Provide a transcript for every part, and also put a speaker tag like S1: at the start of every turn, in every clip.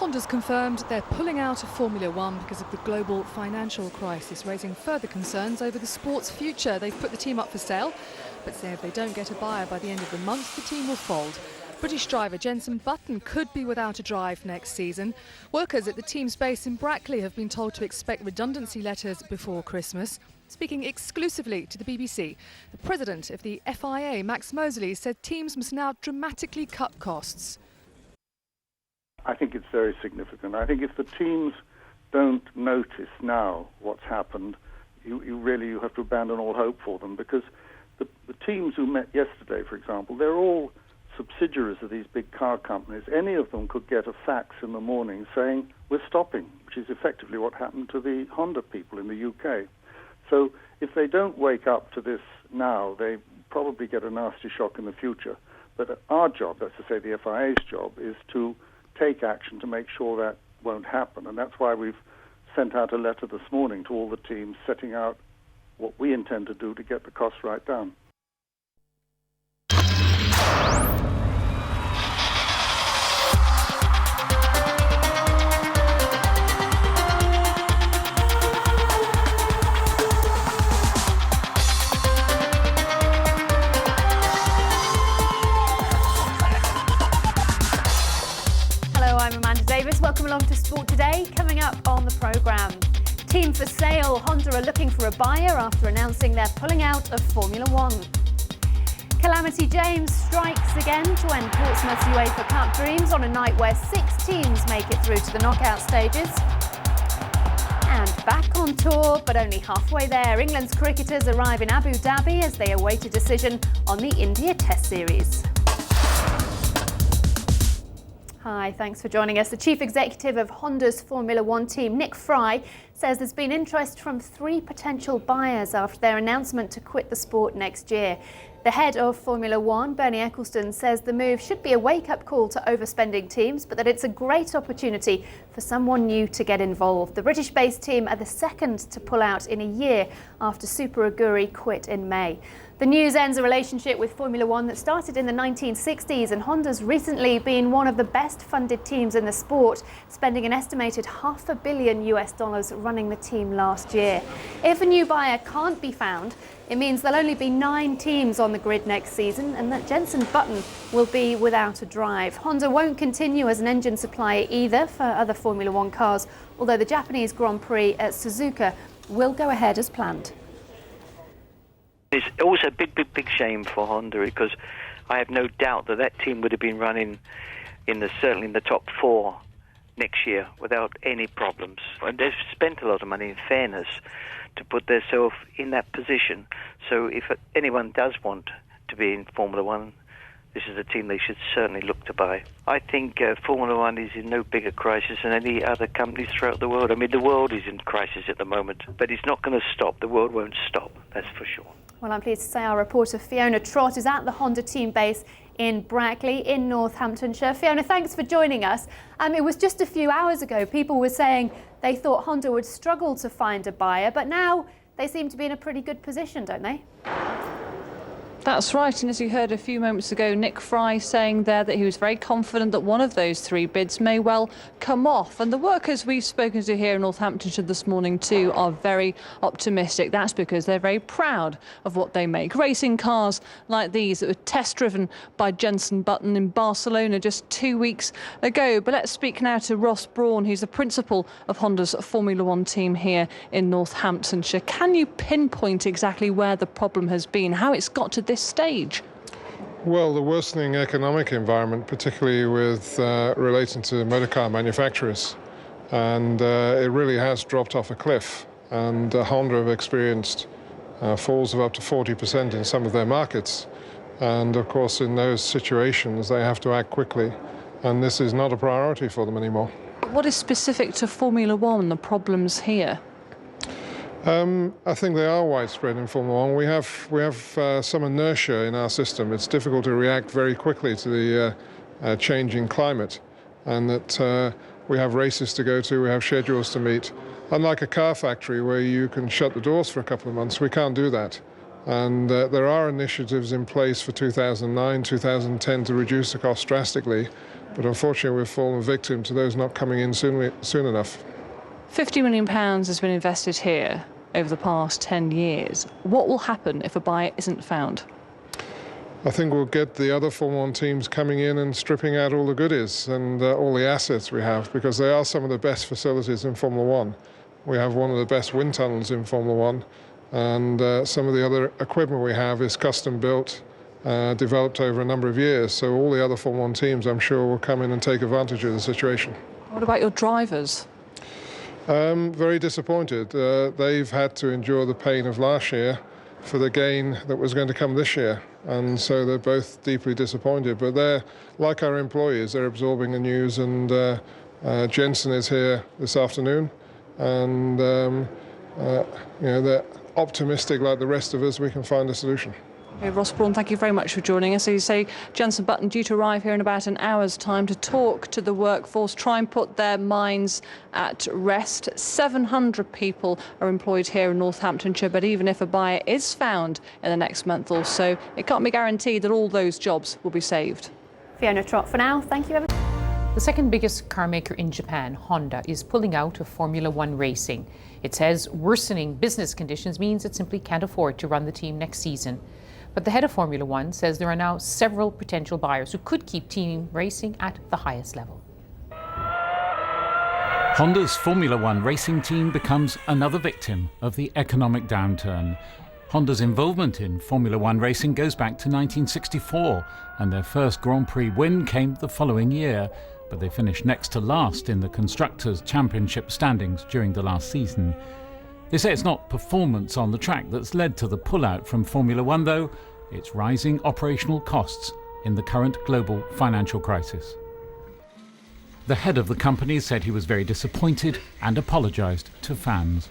S1: Honda's confirmed they're pulling out of Formula One because of the global financial crisis, raising further concerns over the sport's future. They've put the team up for sale, but say if they don't get a buyer by the end of the month, the team will fold. British driver Jenson Button could be without a drive next season. Workers at the team's base in Brackley have been told to expect redundancy letters before Christmas. Speaking exclusively to the BBC, the president of the FIA, Max Mosley, said teams must now dramatically cut costs.
S2: I think it's very significant. I think if the teams don't notice now what's happened, you have to abandon all hope for them, because the teams who met yesterday, for example, they're all subsidiaries of these big car companies. Any of them could get a fax in the morning saying, we're stopping, which is effectively what happened to the Honda people in the UK. So if they don't wake up to this now, they probably get a nasty shock in the future. But our job, that's to say the FIA's job, is to take action to make sure that won't happen. And that's why we've sent out a letter this morning to all the teams setting out what we intend to do to get the costs right down.
S3: Welcome along to Sport Today. Coming up on the programme, team for sale. Honda are looking for a buyer after announcing they're pulling out of Formula One. Calamity James strikes again to end Portsmouth's UEFA Cup dreams on a night where 6 teams make it through to the knockout stages. And back on tour, but only halfway there, England's cricketers arrive in Abu Dhabi as they await a decision on the India Test Series. Hi, thanks for joining us. The chief executive of Honda's Formula One team, Nick Fry, says there's been interest from 3 potential buyers after their announcement to quit the sport next year. The head of Formula One, Bernie Ecclestone, says the move should be a wake-up call to overspending teams, but that it's a great opportunity for someone new to get involved. The British-based team are the second to pull out in a year after Super Aguri quit in May. The news ends a relationship with Formula One that started in the 1960s, and Honda's recently been one of the best funded teams in the sport, spending an estimated $500 million running the team last year. If a new buyer can't be found, it means there'll only be 9 teams on the grid next season, and that Jenson Button will be without a drive. Honda won't continue as an engine supplier either for other Formula One cars, although the Japanese Grand Prix at Suzuka will go ahead as planned.
S4: It's also a big shame for Honda, because I have no doubt that team would have been running certainly in the top 4 next year without any problems. And they've spent a lot of money, in fairness, to put themselves in that position. So if anyone does want to be in Formula One, this is a team they should certainly look to buy. I think Formula One is in no bigger crisis than any other companies throughout the world. I mean, the world is in crisis at the moment, but it's not going to stop. The world won't stop, that's for sure.
S3: Well, I'm pleased to say our reporter Fiona Trott is at the Honda team base in Brackley in Northamptonshire. Fiona, thanks for joining us. It was just a few hours ago people were saying they thought Honda would struggle to find a buyer, but now they seem to be in a pretty good position, don't they?
S5: That's right, and as you heard a few moments ago, Nick Fry saying there that he was very confident that one of those 3 bids may well come off. And the workers we've spoken to here in Northamptonshire this morning too are very optimistic. That's because they're very proud of what they make. Racing cars like these that were test-driven by Jenson Button in Barcelona just 2 weeks ago. But let's speak now to Ross Brawn, who's the principal of Honda's Formula One team here in Northamptonshire. Can you pinpoint exactly where the problem has been, how it's got to this stage?
S6: Well, the worsening economic environment, particularly with relating to motorcar manufacturers, and it really has dropped off a cliff. And Honda have experienced falls of up to 40% in some of their markets. And of course, in those situations, they have to act quickly. And this is not a priority for them anymore.
S5: What is specific to Formula One, the problems here?
S6: I think they are widespread in Formula One. We have some inertia in our system. It's difficult to react very quickly to the changing climate, and that we have races to go to, we have schedules to meet. Unlike a car factory where you can shut the doors for a couple of months, we can't do that. And there are initiatives in place for 2009, 2010 to reduce the cost drastically. But unfortunately, we've fallen victim to those not coming in soon enough.
S5: £50 million has been invested here over the past 10 years. What will happen if a buyer isn't found?
S6: I think we'll get the other Formula 1 teams coming in and stripping out all the goodies and all the assets we have, because they are some of the best facilities in Formula 1. We have one of the best wind tunnels in Formula 1, and some of the other equipment we have is custom built, developed over a number of years. So all the other Formula 1 teams, I'm sure, will come in and take advantage of the situation.
S5: What about your drivers?
S6: Very disappointed. They've had to endure the pain of last year for the gain that was going to come this year, and so they're both deeply disappointed. But they're like our employees, they're absorbing the news, and Jensen is here this afternoon, and they're optimistic like the rest of us we can find a solution.
S5: Okay, Ross Brawn, thank you very much for joining us. So you say Jensen Button due to arrive here in about an hour's time to talk to the workforce, try and put their minds at rest. 700 people are employed here in Northamptonshire, but even if a buyer is found in the next month or so, it can't be guaranteed that all those jobs will be saved.
S3: Fiona Trott for now. Thank you, everyone.
S7: The second biggest car maker in Japan, Honda, is pulling out of Formula One racing. It says worsening business conditions means it simply can't afford to run the team next season. But the head of Formula One says there are now several potential buyers who could keep team racing at the highest level.
S8: Honda's Formula One racing team becomes another victim of the economic downturn. Honda's involvement in Formula One racing goes back to 1964, and their first Grand Prix win came the following year, but they finished next to last in the Constructors' Championship standings during the last season. They say it's not performance on the track that's led to the pullout from Formula One, though. It's rising operational costs in the current global financial crisis. The head of the company said he was very disappointed and apologised to fans.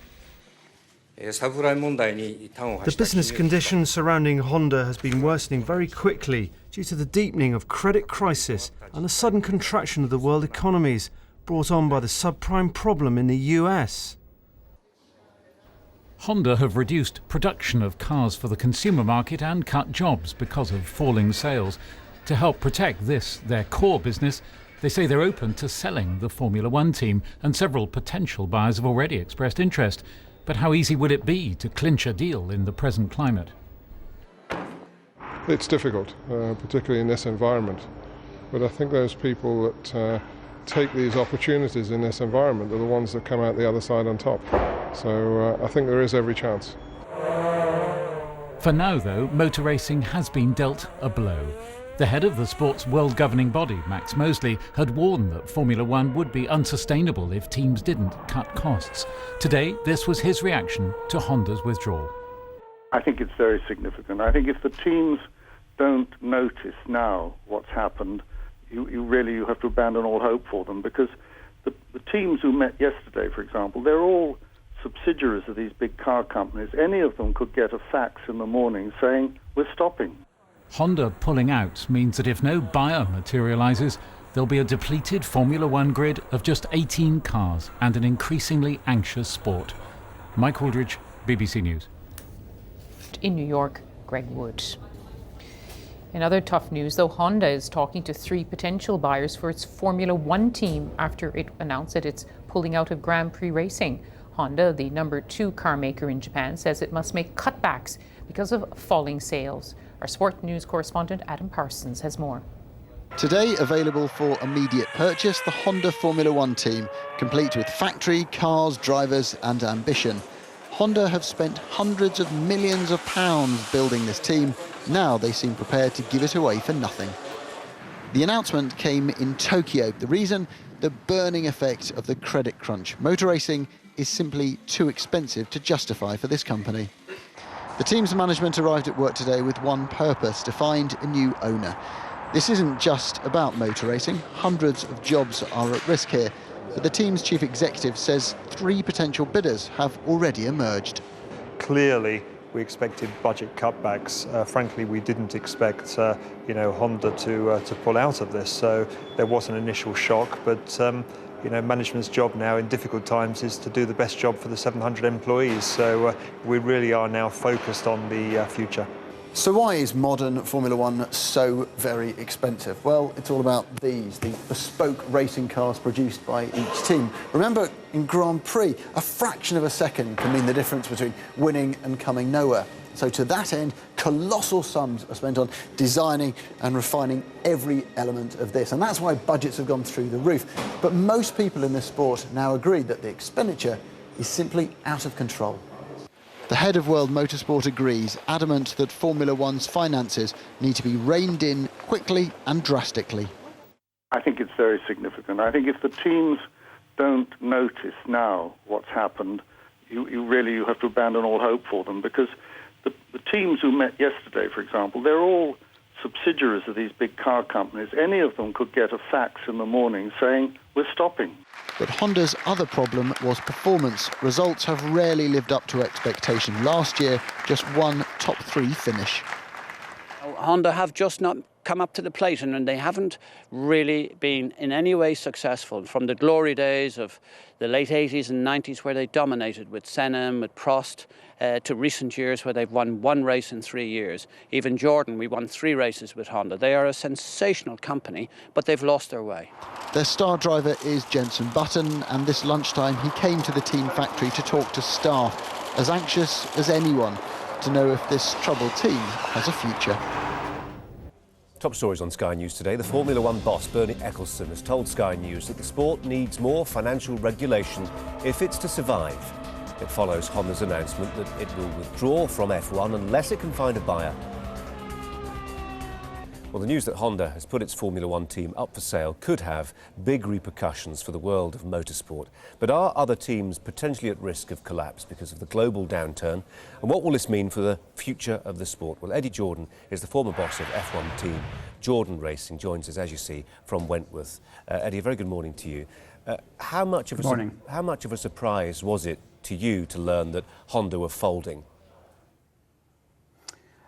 S9: The business conditions surrounding Honda has been worsening very quickly due to the deepening of credit crisis and the sudden contraction of the world economies brought on by the subprime problem in the US.
S8: Honda have reduced production of cars for the consumer market and cut jobs because of falling sales. To help protect this, their core business, they say they're open to selling the Formula One team, and several potential buyers have already expressed interest. But how easy would it be to clinch a deal in the present climate?
S6: It's difficult, particularly in this environment. But I think those people that take these opportunities in this environment are the ones that come out the other side on top. So I think there is every chance.
S8: For now, though, motor racing has been dealt a blow. The head of the sport's world governing body, Max Mosley, had warned that Formula One would be unsustainable if teams didn't cut costs. Today, this was his reaction to Honda's withdrawal.
S2: I think it's very significant. I think if the teams don't notice now what's happened, you have to abandon all hope for them, because the teams who met yesterday, for example, they're all subsidiaries of these big car companies. Any of them could get a fax in the morning saying, we're stopping.
S8: Honda pulling out means that if no buyer materialises, there'll be a depleted Formula One grid of just 18 cars and an increasingly anxious sport. Mike Aldridge, BBC News.
S7: In New York, Greg Wood. In other tough news, though, Honda is talking to 3 potential buyers for its Formula One team after it announced that it's pulling out of Grand Prix racing. Honda, the number 2 car maker in Japan, says it must make cutbacks because of falling sales. Our sport news correspondent Adam Parsons has more.
S10: Today available for immediate purchase, the Honda Formula One team, complete with factory, cars, drivers and ambition. Honda have spent hundreds of millions of pounds building this team. Now they seem prepared to give it away for nothing. The announcement came in Tokyo. The reason? The burning effect of the credit crunch. Motor racing is simply too expensive to justify for this company. The team's management arrived at work today with one purpose: to find a new owner. This isn't just about motor racing. Hundreds of jobs are at risk here. But the team's chief executive says 3 potential bidders have already emerged.
S11: Clearly, we expected budget cutbacks. Frankly, we didn't expect, Honda to pull out of this. So there was an initial shock, but management's job now in difficult times is to do the best job for the 700 employees. So we really are now focused on the future.
S10: So why is modern Formula One so very expensive? Well, it's all about these, the bespoke racing cars produced by each team. Remember, in Grand Prix, a fraction of a second can mean the difference between winning and coming nowhere. So to that end, colossal sums are spent on designing and refining every element of this. And that's why budgets have gone through the roof. But most people in this sport now agree that the expenditure is simply out of control. The head of World Motorsport agrees, adamant that Formula One's finances need to be reined in quickly and drastically.
S2: I think it's very significant. I think if the teams don't notice now what's happened, you have to abandon all hope for them, because the teams who met yesterday, for example, they're all subsidiaries of these big car companies. Any of them could get a fax in the morning saying, we're stopping.
S10: But Honda's other problem was performance. Results have rarely lived up to expectation. Last year, just one top 3 finish.
S12: Honda have just not come up to the plate, and they haven't really been in any way successful. From the glory days of the late 80s and 90s, where they dominated with Senna and with Prost, to recent years where they've won 1 race in 3 years. Even Jordan, we won 3 races with Honda. They are a sensational company, but they've lost their way.
S10: Their star driver is Jenson Button, and this lunchtime he came to the team factory to talk to staff, as anxious as anyone to know if this troubled team has a future.
S13: Top stories on Sky News today. The Formula One boss, Bernie Ecclestone, has told Sky News that the sport needs more financial regulation if it's to survive. It follows Honda's announcement that it will withdraw from F1 unless it can find a buyer. Well, the news that Honda has put its Formula One team up for sale could have big repercussions for the world of motorsport. But are other teams potentially at risk of collapse because of the global downturn? And what will this mean for the future of the sport? Well, Eddie Jordan is the former boss of F1 team Jordan Racing, joins us, as you see, from Wentworth. Eddie, a very good morning to you. How much of a surprise was it to you to learn that Honda were folding?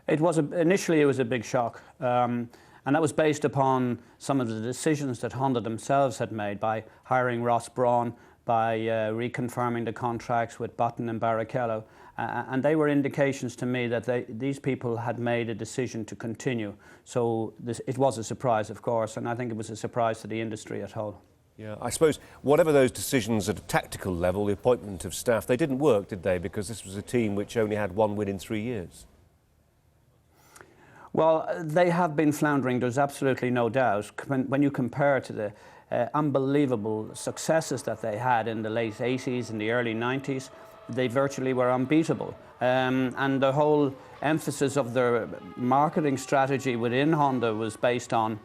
S14: Initially it was a big shock, and that was based upon some of the decisions that Honda themselves had made by hiring Ross Brawn, by reconfirming the contracts with Button and Barrichello, and they were indications to me that these people had made a decision to continue. So it was a surprise, of course, and I think it was a surprise to the industry as a whole.
S13: Yeah, I suppose whatever those decisions at a tactical level, the appointment of staff, they didn't work, did they? Because this was a team which only had 1 win in 3 years.
S14: Well, they have been floundering, there's absolutely no doubt. When you compare to the unbelievable successes that they had in the late 80s and the early 90s, they virtually were unbeatable. And the whole emphasis of their marketing strategy within Honda was based on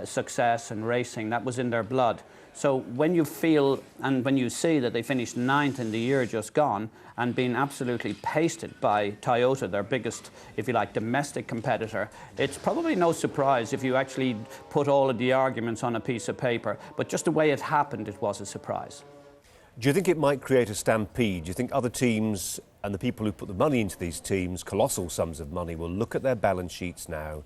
S14: success and racing. That was in their blood. So when you feel and when you see that they finished 9th in the year just gone and being absolutely pasted by Toyota, their biggest, if you like, domestic competitor, it's probably no surprise if you actually put all of the arguments on a piece of paper. But just the way it happened, it was a surprise.
S13: Do you think it might create a stampede? Do you think other teams and the people who put the money into these teams, colossal sums of money, will look at their balance sheets now,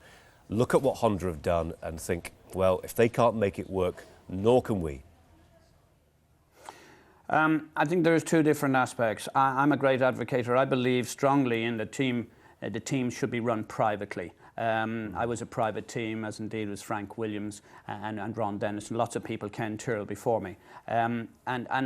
S13: look at what Honda have done and think, well, if they can't make it work, nor can we?
S14: I think there's 2 different aspects. I'm a great advocate. I believe strongly in the team. The team should be run privately. I was a private team, as indeed was Frank Williams and Ron Dennis, and lots of people, Ken Tyrrell before me. And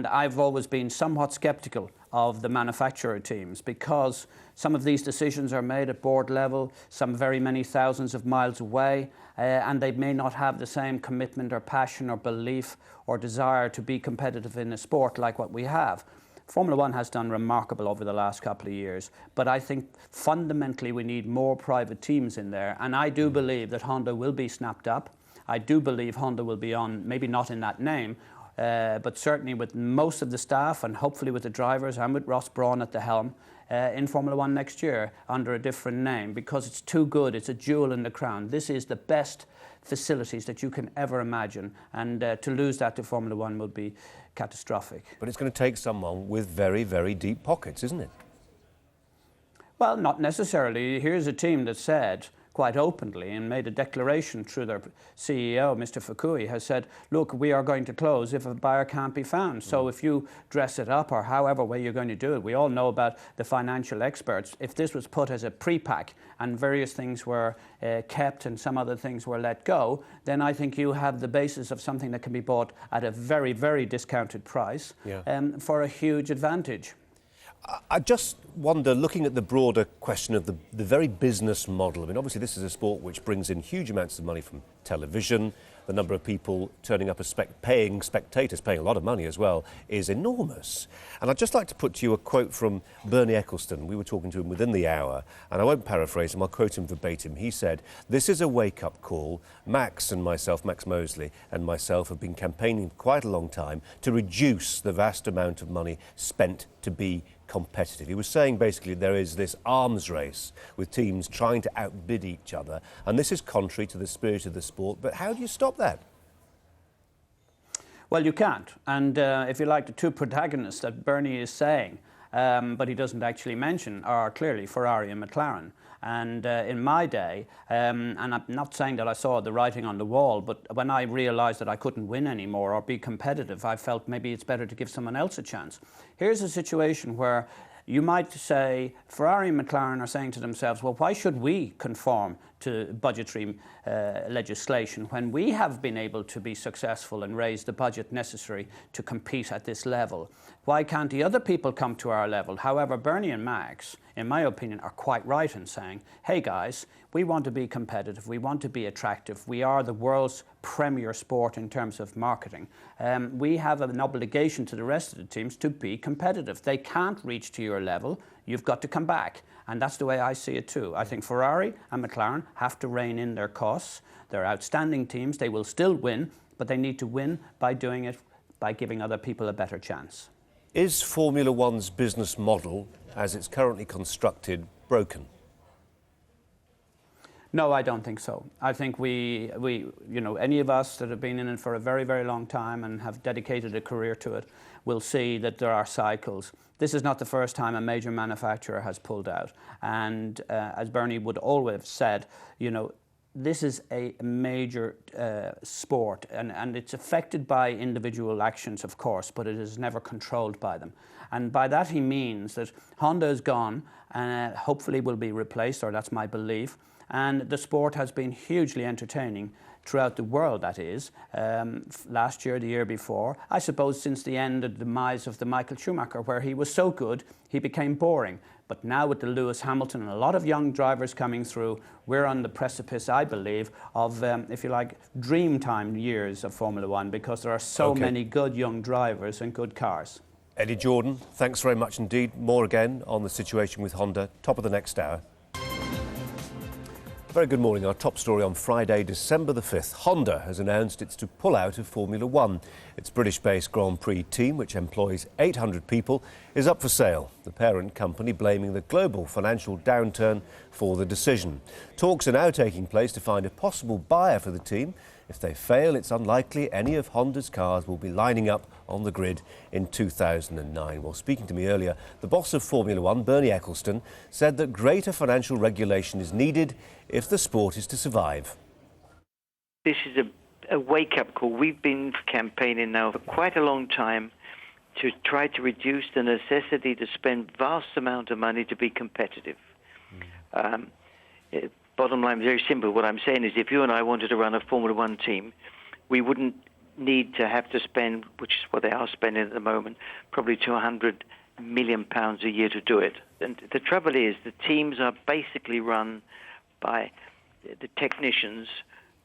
S14: I've always been somewhat sceptical of the manufacturer teams because some of these decisions are made at board level, some very many thousands of miles away, and they may not have the same commitment or passion or belief or desire to be competitive in a sport like what we have. Formula One has done remarkable over the last couple of years, but I think fundamentally we need more private teams in there, and I do believe that Honda will be snapped up. I do believe Honda will be on, maybe not in that name, but certainly with most of the staff and hopefully with the drivers and with Ross Brawn at the helm in Formula One next year under a different name, because it's too good. It's a jewel in the crown. This is the best facilities that you can ever imagine, and to lose that to Formula One would be catastrophic.
S13: But it's going to take someone with very, very deep pockets, isn't it?
S14: Well, not necessarily. Here's a team that said quite openly and made a declaration through their CEO, Mr. Fukui, has said, look, we are going to close if a buyer can't be found. So if you dress it up or however way you're going to do it, we all know about the financial experts. If this was put as a pre-pack and various things were kept and some other things were let go, then I think you have the basis of something that can be bought at a very, very discounted price for a huge advantage.
S13: I just wonder, looking at the broader question of the very business model, I mean, obviously this is a sport which brings in huge amounts of money from television. The number of people turning up as paying spectators, paying a lot of money as well, is enormous. And I'd just like to put to you a quote from Bernie Ecclestone. We were talking to him within the hour, and I won't paraphrase him, I'll quote him verbatim. He said, "This is a wake-up call. Max Mosley and myself have been campaigning for quite a long time to reduce the vast amount of money spent to be competitive." He was saying basically there is this arms race with teams trying to outbid each other, and this is contrary to the spirit of the sport. But how do you stop that?
S14: Well, you can't. And if you like, the two protagonists that Bernie is saying, but he doesn't actually mention, are clearly Ferrari and McLaren. And in my day, and I'm not saying that I saw the writing on the wall, but when I realised that I couldn't win anymore or be competitive, I felt maybe it's better to give someone else a chance. Here's a situation where you might say Ferrari and McLaren are saying to themselves, well, why should we conform to budgetary legislation when we have been able to be successful and raise the budget necessary to compete at this level? Why can't the other people come to our level? However, Bernie and Max, in my opinion, are quite right in saying, hey guys, we want to be competitive, we want to be attractive, we are the world's premier sport in terms of marketing. We have an obligation to the rest of the teams to be competitive. They can't reach to your level, you've got to come back. And that's the way I see it too. I think Ferrari and McLaren have to rein in their costs. They're outstanding teams, they will still win, but they need to win by doing it by giving other people a better chance.
S13: Is Formula One's business model, as it's currently constructed, broken?
S14: No, I don't think so. I think we, any of us that have been in it for a very, very long time and have dedicated a career to it will see that there are cycles. This is not the first time a major manufacturer has pulled out. And as Bernie would always have said, this is a major sport and it's affected by individual actions, of course, but it is never controlled by them. And by that he means that Honda is gone and hopefully will be replaced, or that's my belief. And the sport has been hugely entertaining throughout the world, that is. Last year, the year before, I suppose since the end of the demise of the Michael Schumacher, where he was so good, he became boring. But now with the Lewis Hamilton and a lot of young drivers coming through, we're on the precipice, I believe, of, if you like, dream time years of Formula One, because there are so many good young drivers and good cars.
S13: Eddie Jordan, thanks very much indeed. More again on the situation with Honda, top of the next hour. Very good morning. Our top story on Friday, December the 5th. Honda has announced it's to pull out of Formula One. Its British-based Grand Prix team, which employs 800 people, is up for sale. The parent company blaming the global financial downturn for the decision. Talks are now taking place to find a possible buyer for the team. If they fail, it's unlikely any of Honda's cars will be lining up on the grid in 2009. Well, speaking to me earlier, the boss of Formula One, Bernie Ecclestone, said that greater financial regulation is needed if the sport is to survive.
S4: This is a wake-up call. We've been campaigning now for quite a long time to try to reduce the necessity to spend vast amount of money to be competitive. Bottom line, very simple. What I'm saying is if you and I wanted to run a Formula One team, we wouldn't need to have to spend, which is what they are spending at the moment, probably £200 million a year to do it. And the trouble is the teams are basically run by the technicians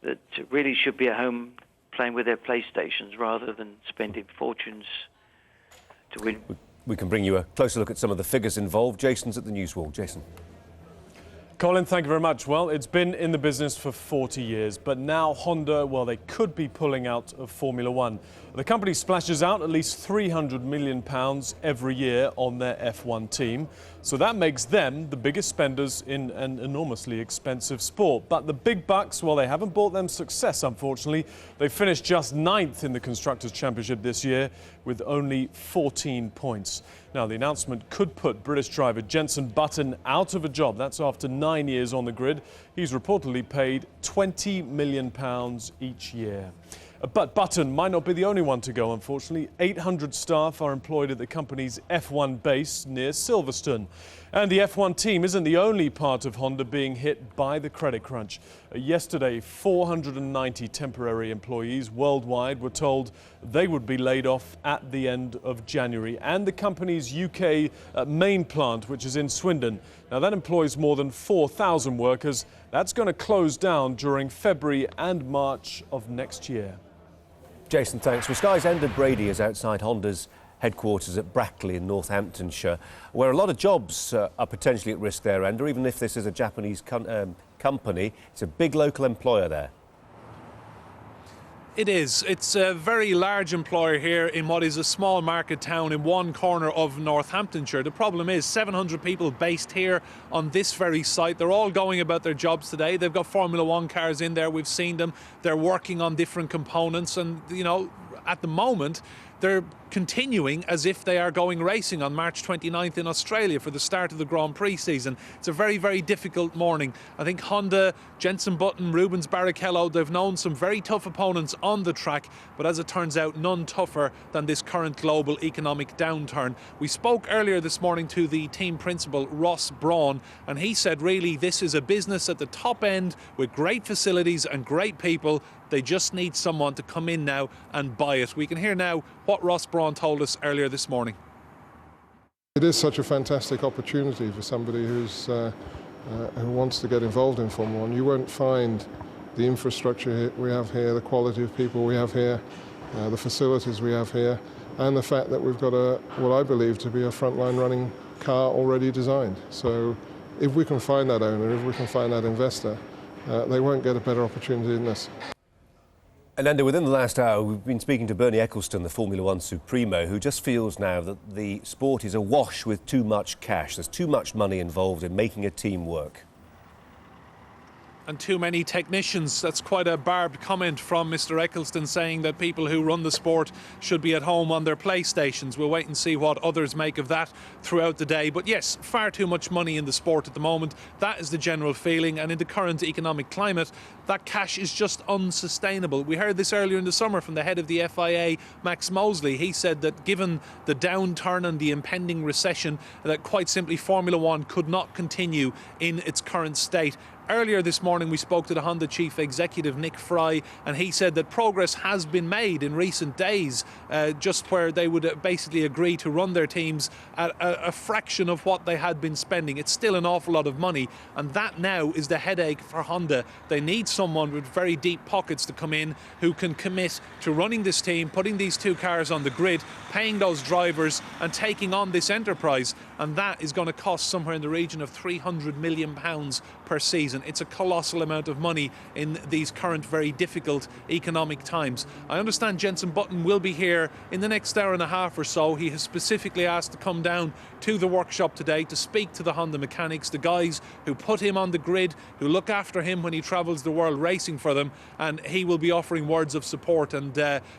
S4: that really should be at home playing with their PlayStations rather than spending fortunes to win.
S13: We can bring you a closer look at some of the figures involved. Jason's at the news wall. Jason.
S15: Colin, thank you very much. Well, it's been in the business for 40 years, but now Honda, well, they could be pulling out of Formula One. The company splashes out at least £300 million every year on their F1 team. So that makes them the biggest spenders in an enormously expensive sport. But the big bucks, well, they haven't brought them success, unfortunately. They finished just 9th in the Constructors' Championship this year with only 14 points. Now, the announcement could put British driver Jenson Button out of a job. That's after 9 years on the grid. He's reportedly paid £20 million each year. But Button might not be the only one to go, unfortunately. 800 staff are employed at the company's F1 base near Silverstone. And the F1 team isn't the only part of Honda being hit by the credit crunch. Yesterday, 490 temporary employees worldwide were told they would be laid off at the end of January. And the company's UK main plant, which is in Swindon, now that employs more than 4,000 workers. That's going to close down during February and March of next year.
S13: Jason, thanks. Well, Sky's Ender Brady is outside Honda's headquarters at Brackley in Northamptonshire, where a lot of jobs are potentially at risk there, Ender. Even if this is a Japanese company, it's a big local employer there.
S16: It is. It's a very large employer here in what is a small market town in one corner of Northamptonshire. The problem is 700 people based here on this very site. They're all going about their jobs today. They've got Formula One cars in there. We've seen them. They're working on different components and, you know, at the moment they're continuing as if they are going racing on March 29th in Australia for the start of the Grand Prix season. It's a very, very difficult morning. I think Honda, Jenson Button, Rubens Barrichello, they've known some very tough opponents on the track, but as it turns out, none tougher than this current global economic downturn. We spoke earlier this morning to the team principal, Ross Brawn, and he said really this is a business at the top end with great facilities and great people. They just need someone to come in now and buy it. We can hear now what Ross Brawn told us earlier this morning.
S6: It is such a fantastic opportunity for somebody who wants to get involved in Formula One. You won't find the infrastructure we have here, the quality of people we have here, the facilities we have here, and the fact that we've got what I believe to be a frontline running car already designed. So if we can find that owner, if we can find that investor, they won't get a better opportunity than this.
S13: And Ender, within the last hour, we've been speaking to Bernie Ecclestone, the Formula One Supremo, who just feels now that the sport is awash with too much cash. There's too much money involved in making a team work.
S16: And too many technicians. That's quite a barbed comment from Mr. Ecclestone, saying that people who run the sport should be at home on their PlayStations. We'll wait and see what others make of that throughout the day. But yes, far too much money in the sport at the moment. That is the general feeling. And in the current economic climate, that cash is just unsustainable. We heard this earlier in the summer from the head of the FIA, Max Mosley. He said that given the downturn and the impending recession, that quite simply Formula One could not continue in its current state. Earlier this morning we spoke to the Honda chief executive Nick Fry, and he said that progress has been made in recent days, just where they would basically agree to run their teams at a fraction of what they had been spending. It's still an awful lot of money, and that now is the headache for Honda. They need someone with very deep pockets to come in who can commit to running this team, putting these two cars on the grid, paying those drivers and taking on this enterprise, and that is going to cost somewhere in the region of £300 million per season. It's a colossal amount of money in these current very difficult economic times. I understand Jenson Button will be here in the next hour and a half or so. He has specifically asked to come down to the workshop today to speak to the Honda mechanics, the guys who put him on the grid, who look after him when he travels the world racing for them, and he will be offering words of support, and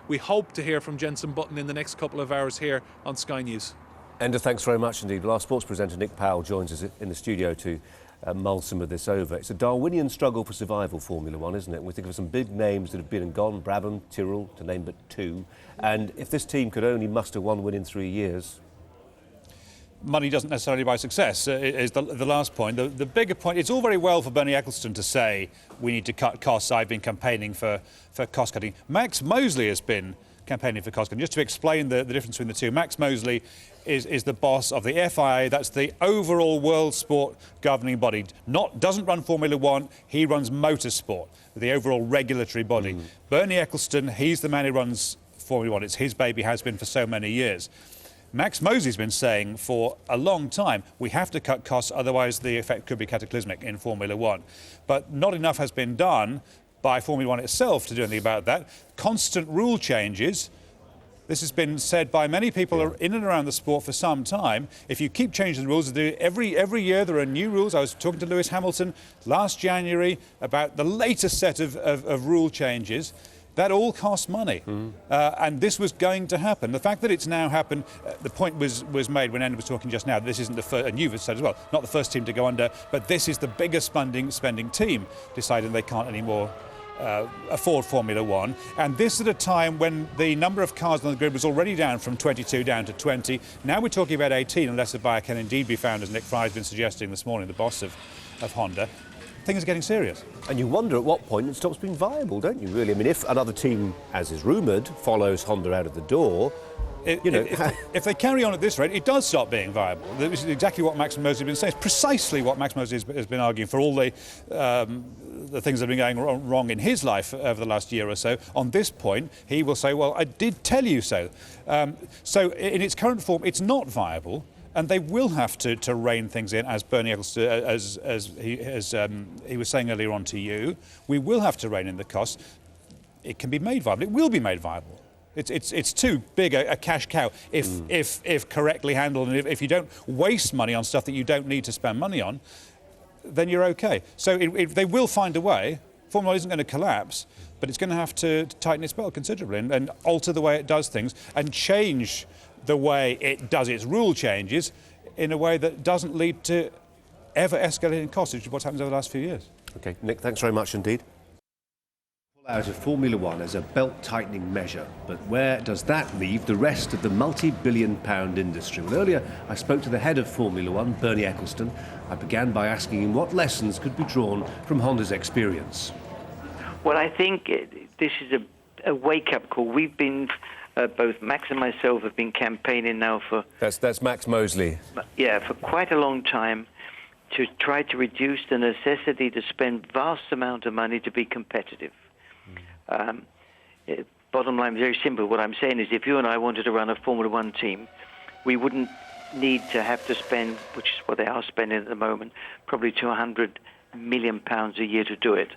S16: we hope to hear from Jenson Button in the next couple of hours here on Sky News.
S13: Ender, thanks very much indeed. Well, our sports presenter Nick Powell joins us in the studio to mull some of this over. It's a Darwinian struggle for survival, Formula One, isn't it? We think of some big names that have been and gone, Brabham, Tyrrell, to name but two. And if this team could only muster one win in 3 years...
S17: Money doesn't necessarily buy success, is the last point. The bigger point, it's all very well for Bernie Ecclestone to say we need to cut costs. I've been campaigning for cost cutting. Max Mosley has been campaigning for cost cutting. Just to explain the difference between the two, Max Mosley is the boss of the FIA. That's the overall world sport governing body. Doesn't run Formula One, he runs motorsport, the overall regulatory body. Bernie Ecclestone, he's the man who runs Formula One. It's his baby, has been for so many years. Max Mosley's been saying for a long time, we have to cut costs, otherwise the effect could be cataclysmic in Formula One. But not enough has been done by Formula One itself to do anything about that. Constant rule changes. This has been said by many people in and around the sport for some time. If you keep changing the rules, every year there are new rules. I was talking to Lewis Hamilton last January about the latest set of rule changes. That all costs money, and this was going to happen. The fact that it's now happened, the point was made when Andy was talking just now. This isn't the first, and you've said as well, not the first team to go under, but this is the biggest spending team deciding they can't anymore afford Formula One. And this at a time when the number of cars on the grid was already down from 22 down to 20. Now we're talking about 18, unless a buyer can indeed be found, as Nick Fry has been suggesting this morning, the boss of Honda. Things are getting serious.
S13: And you wonder at what point it stops being viable, don't you, really? I mean, if another team, as is rumoured, follows Honda out of the door,
S17: if they carry on at this rate, it does stop being viable. This is exactly what Max Mosley has been saying. It's precisely what Max Mosley has been arguing for all the things that have been going wrong in his life over the last year or so. On this point, he will say, well, I did tell you so. So in its current form, it's not viable. And they will have to rein things in, as Bernie Ecclestone, as he was saying earlier on to you. We will have to rein in the costs. It can be made viable. It will be made viable. It's too big a cash cow if correctly handled, and if you don't waste money on stuff that you don't need to spend money on, then you're okay. So they will find a way. Formula One isn't going to collapse, but it's going to have to tighten its belt considerably and alter the way it does things and change the way it does its rule changes in a way that doesn't lead to ever escalating costs, which is what's happened over the last few years.
S13: OK, Nick, thanks very much indeed. Pull out of Formula One as a belt-tightening measure, but where does that leave the rest of the multi-billion-pound industry? Well, earlier I spoke to the head of Formula One, Bernie Ecclestone. I began by asking him what lessons could be drawn from Honda's experience.
S4: Well, I think this is a wake-up call. We've been... both Max and myself have been campaigning now for...
S13: That's Max Mosley.
S4: Yeah, for quite a long time to try to reduce the necessity to spend vast amount of money to be competitive. Bottom line, very simple. What I'm saying is if you and I wanted to run a Formula One team, we wouldn't need to have to spend, which is what they are spending at the moment, probably £200 million a year to do it.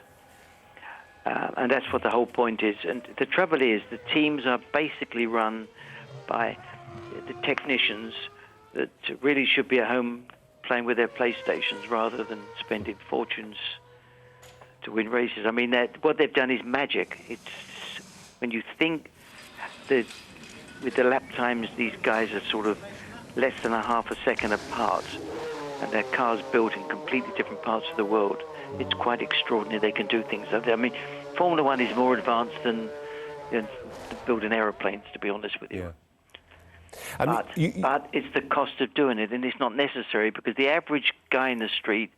S4: And that's what the whole point is. And the trouble is, the teams are basically run by the technicians that really should be at home playing with their PlayStations rather than spending fortunes to win races. I mean, what they've done is magic. It's when you think that with the lap times, these guys are sort of less than a half a second apart, and their cars built in completely different parts of the world. It's quite extraordinary they can do things like that. I mean, Formula One is more advanced than building aeroplanes, to be honest with you. Yeah. But it's the cost of doing it, and it's not necessary because the average guy in the street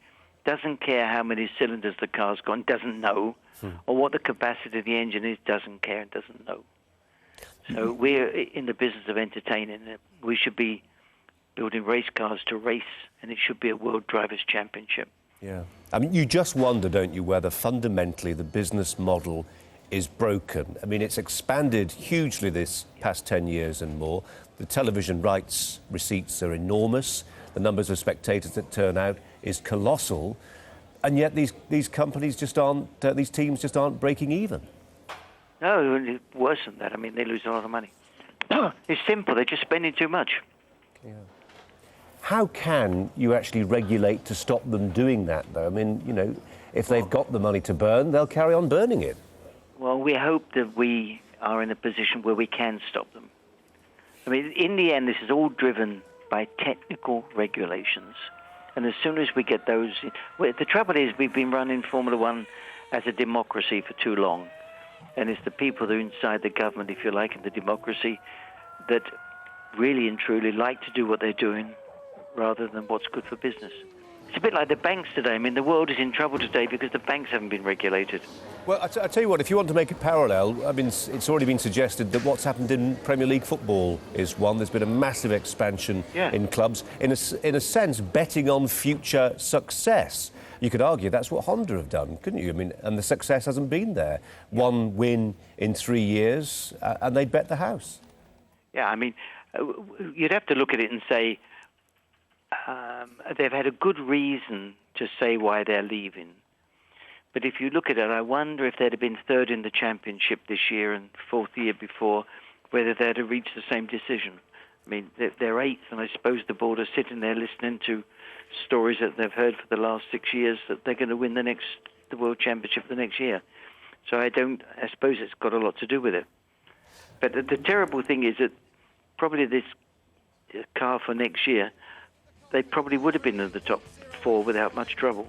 S4: doesn't care how many cylinders the car's got and doesn't know, or what the capacity of the engine is, doesn't care and doesn't know. So we're in the business of entertaining. We should be building race cars to race, and it should be a World Drivers' Championship.
S13: Yeah. I mean, you just wonder, don't you, whether fundamentally the business model is broken. I mean, it's expanded hugely this past 10 years and more. The television rights receipts are enormous. The numbers of spectators that turn out is colossal. And yet these companies just aren't, these teams just aren't breaking even.
S4: No, worse than that. I mean, they lose a lot of money. It's simple. They're just spending too much.
S13: Yeah. How can you actually regulate to stop them doing that, though? I mean, you know, if they've got the money to burn, they'll carry on burning it.
S4: Well, we hope that we are in a position where we can stop them. I mean, in the end, this is all driven by technical regulations. And as soon as we get those... Well, the trouble is we've been running Formula One as a democracy for too long. And it's the people that are inside the government, if you like, in the democracy, that really and truly like to do what they're doing rather than what's good for business. It's a bit like the banks today. I mean, the world is in trouble today because the banks haven't been regulated.
S13: Well, I tell you what, if you want to make a parallel, I mean, it's already been suggested that what's happened in Premier League football is one. There's been a massive expansion in clubs, in a sense, betting on future success. You could argue that's what Honda have done, couldn't you? I mean, and the success hasn't been there. One win in 3 years, and they'd bet the house.
S4: Yeah, I mean, you'd have to look at it and say, they've had a good reason to say why they're leaving. But if you look at it, I wonder if they'd have been third in the championship this year and fourth the year before, whether they'd have reached the same decision. I mean, they're eighth, and I suppose the board are sitting there listening to stories that they've heard for the last 6 years that they're going to win the World Championship the next year. So I suppose it's got a lot to do with it. But the terrible thing is that probably this car for next year, they probably would have been in the top 4 without much trouble.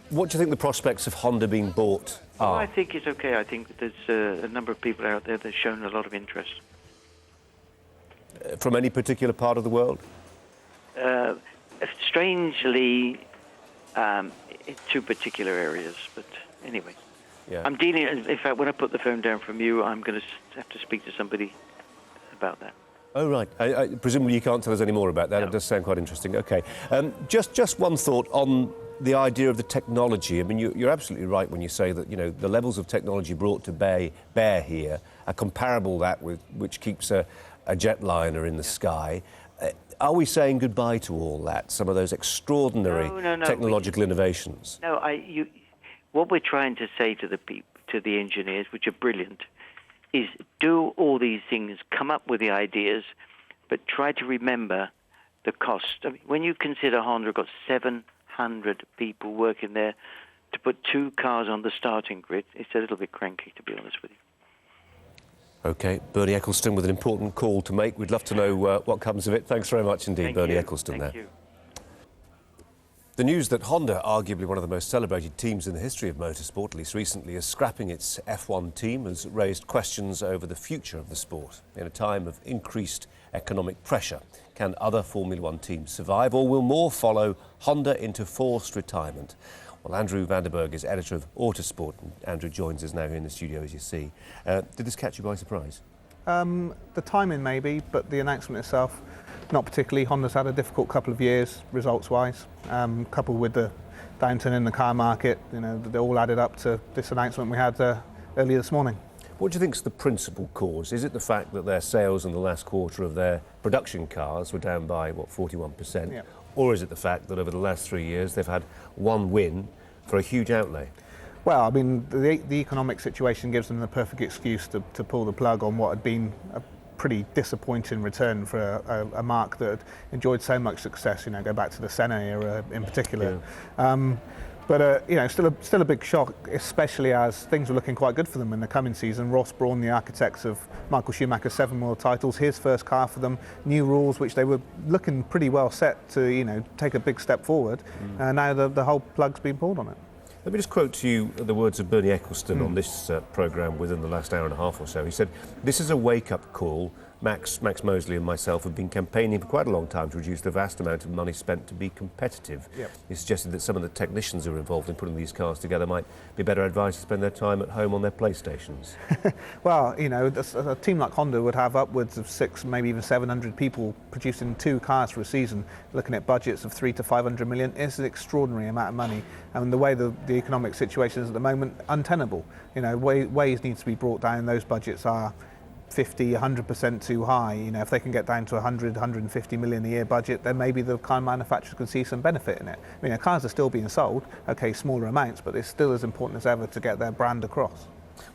S13: What do you think the prospects of Honda being bought are?
S4: Well, I think it's okay. I think there's a number of people out there that have shown a lot of interest.
S13: From any particular part of the world?
S4: Strangely, in 2 particular areas, but anyway.
S13: Yeah.
S4: I'm dealing, in fact, when I put the phone down from you, I'm going to have to speak to somebody about that.
S13: Oh, right. Presumably you can't tell us any more about that. No. It does sound quite interesting. OK. Just one thought on the idea of the technology. I mean, you're absolutely right when you say that, you know, the levels of technology brought to bear here are comparable that with which keeps a jetliner in the sky. Are we saying goodbye to all that, some of those extraordinary technological innovations?
S4: No, what we're trying to say to the engineers, which are brilliant, is do all these things, come up with the ideas, but try to remember the cost. I mean, when you consider Honda got 700 people working there to put 2 cars on the starting grid, it's a little bit cranky, to be honest with you.
S13: OK, Bernie Ecclestone with an important call to make. We'd love to know what comes of it. Thanks very much indeed, Bernie Ecclestone there.
S4: Thank you.
S13: The news that Honda, arguably one of the most celebrated teams in the history of motorsport, at least recently, is scrapping its F1 team has raised questions over the future of the sport. In a time of increased economic pressure, can other Formula One teams survive, or will more follow Honda into forced retirement? Well, Andrew Vanderberg is editor of Autosport, and Andrew joins us now here in the studio, as you see. Did this catch you by surprise?
S18: The timing maybe, but the announcement itself, not particularly. Honda's had a difficult couple of years, results-wise, coupled with the downturn in the car market. You know, they all added up to this announcement we had earlier this morning.
S13: What do you think is the principal cause? Is it the fact that their sales in the last quarter of their production cars were down by, 41%?
S18: Yeah.
S13: Or is it the fact that over the last 3 years they've had 1 win for a huge outlay?
S18: Well, I mean, the economic situation gives them the perfect excuse to pull the plug on what had been a pretty disappointing return for a marque that had enjoyed so much success. You know, go back to the Senna era in particular. Yeah. But you know, still a big shock, especially as things were looking quite good for them in the coming season. Ross Brawn, the architects of Michael Schumacher's 7 world titles, his first car for them, new rules which they were looking pretty well set to, you know, take a big step forward. Now the whole plug's been pulled on it.
S13: Let me just quote to you the words of Bernie Ecclestone on this programme within the last hour and a half or so. He said, "This is a wake-up call. Max Mosley and myself have been campaigning for quite a long time to reduce the vast amount of money spent to be competitive."
S18: Yep.
S13: He suggested that some of the technicians who are involved in putting these cars together might be better advised to spend their time at home on their PlayStations.
S18: Well, you know, a team like Honda would have upwards of 600, maybe even 700 people producing 2 cars for a season, looking at budgets of 300 to 500 million. It's an extraordinary amount of money, and the way the economic situation is at the moment, untenable. You know, ways need to be brought down. Those budgets are 50, 100% too high. You know, if they can get down to 100, 150 million a year budget, then maybe the car manufacturers can see some benefit in it. I mean, cars are still being sold, okay, smaller amounts, but it's still as important as ever to get their brand across.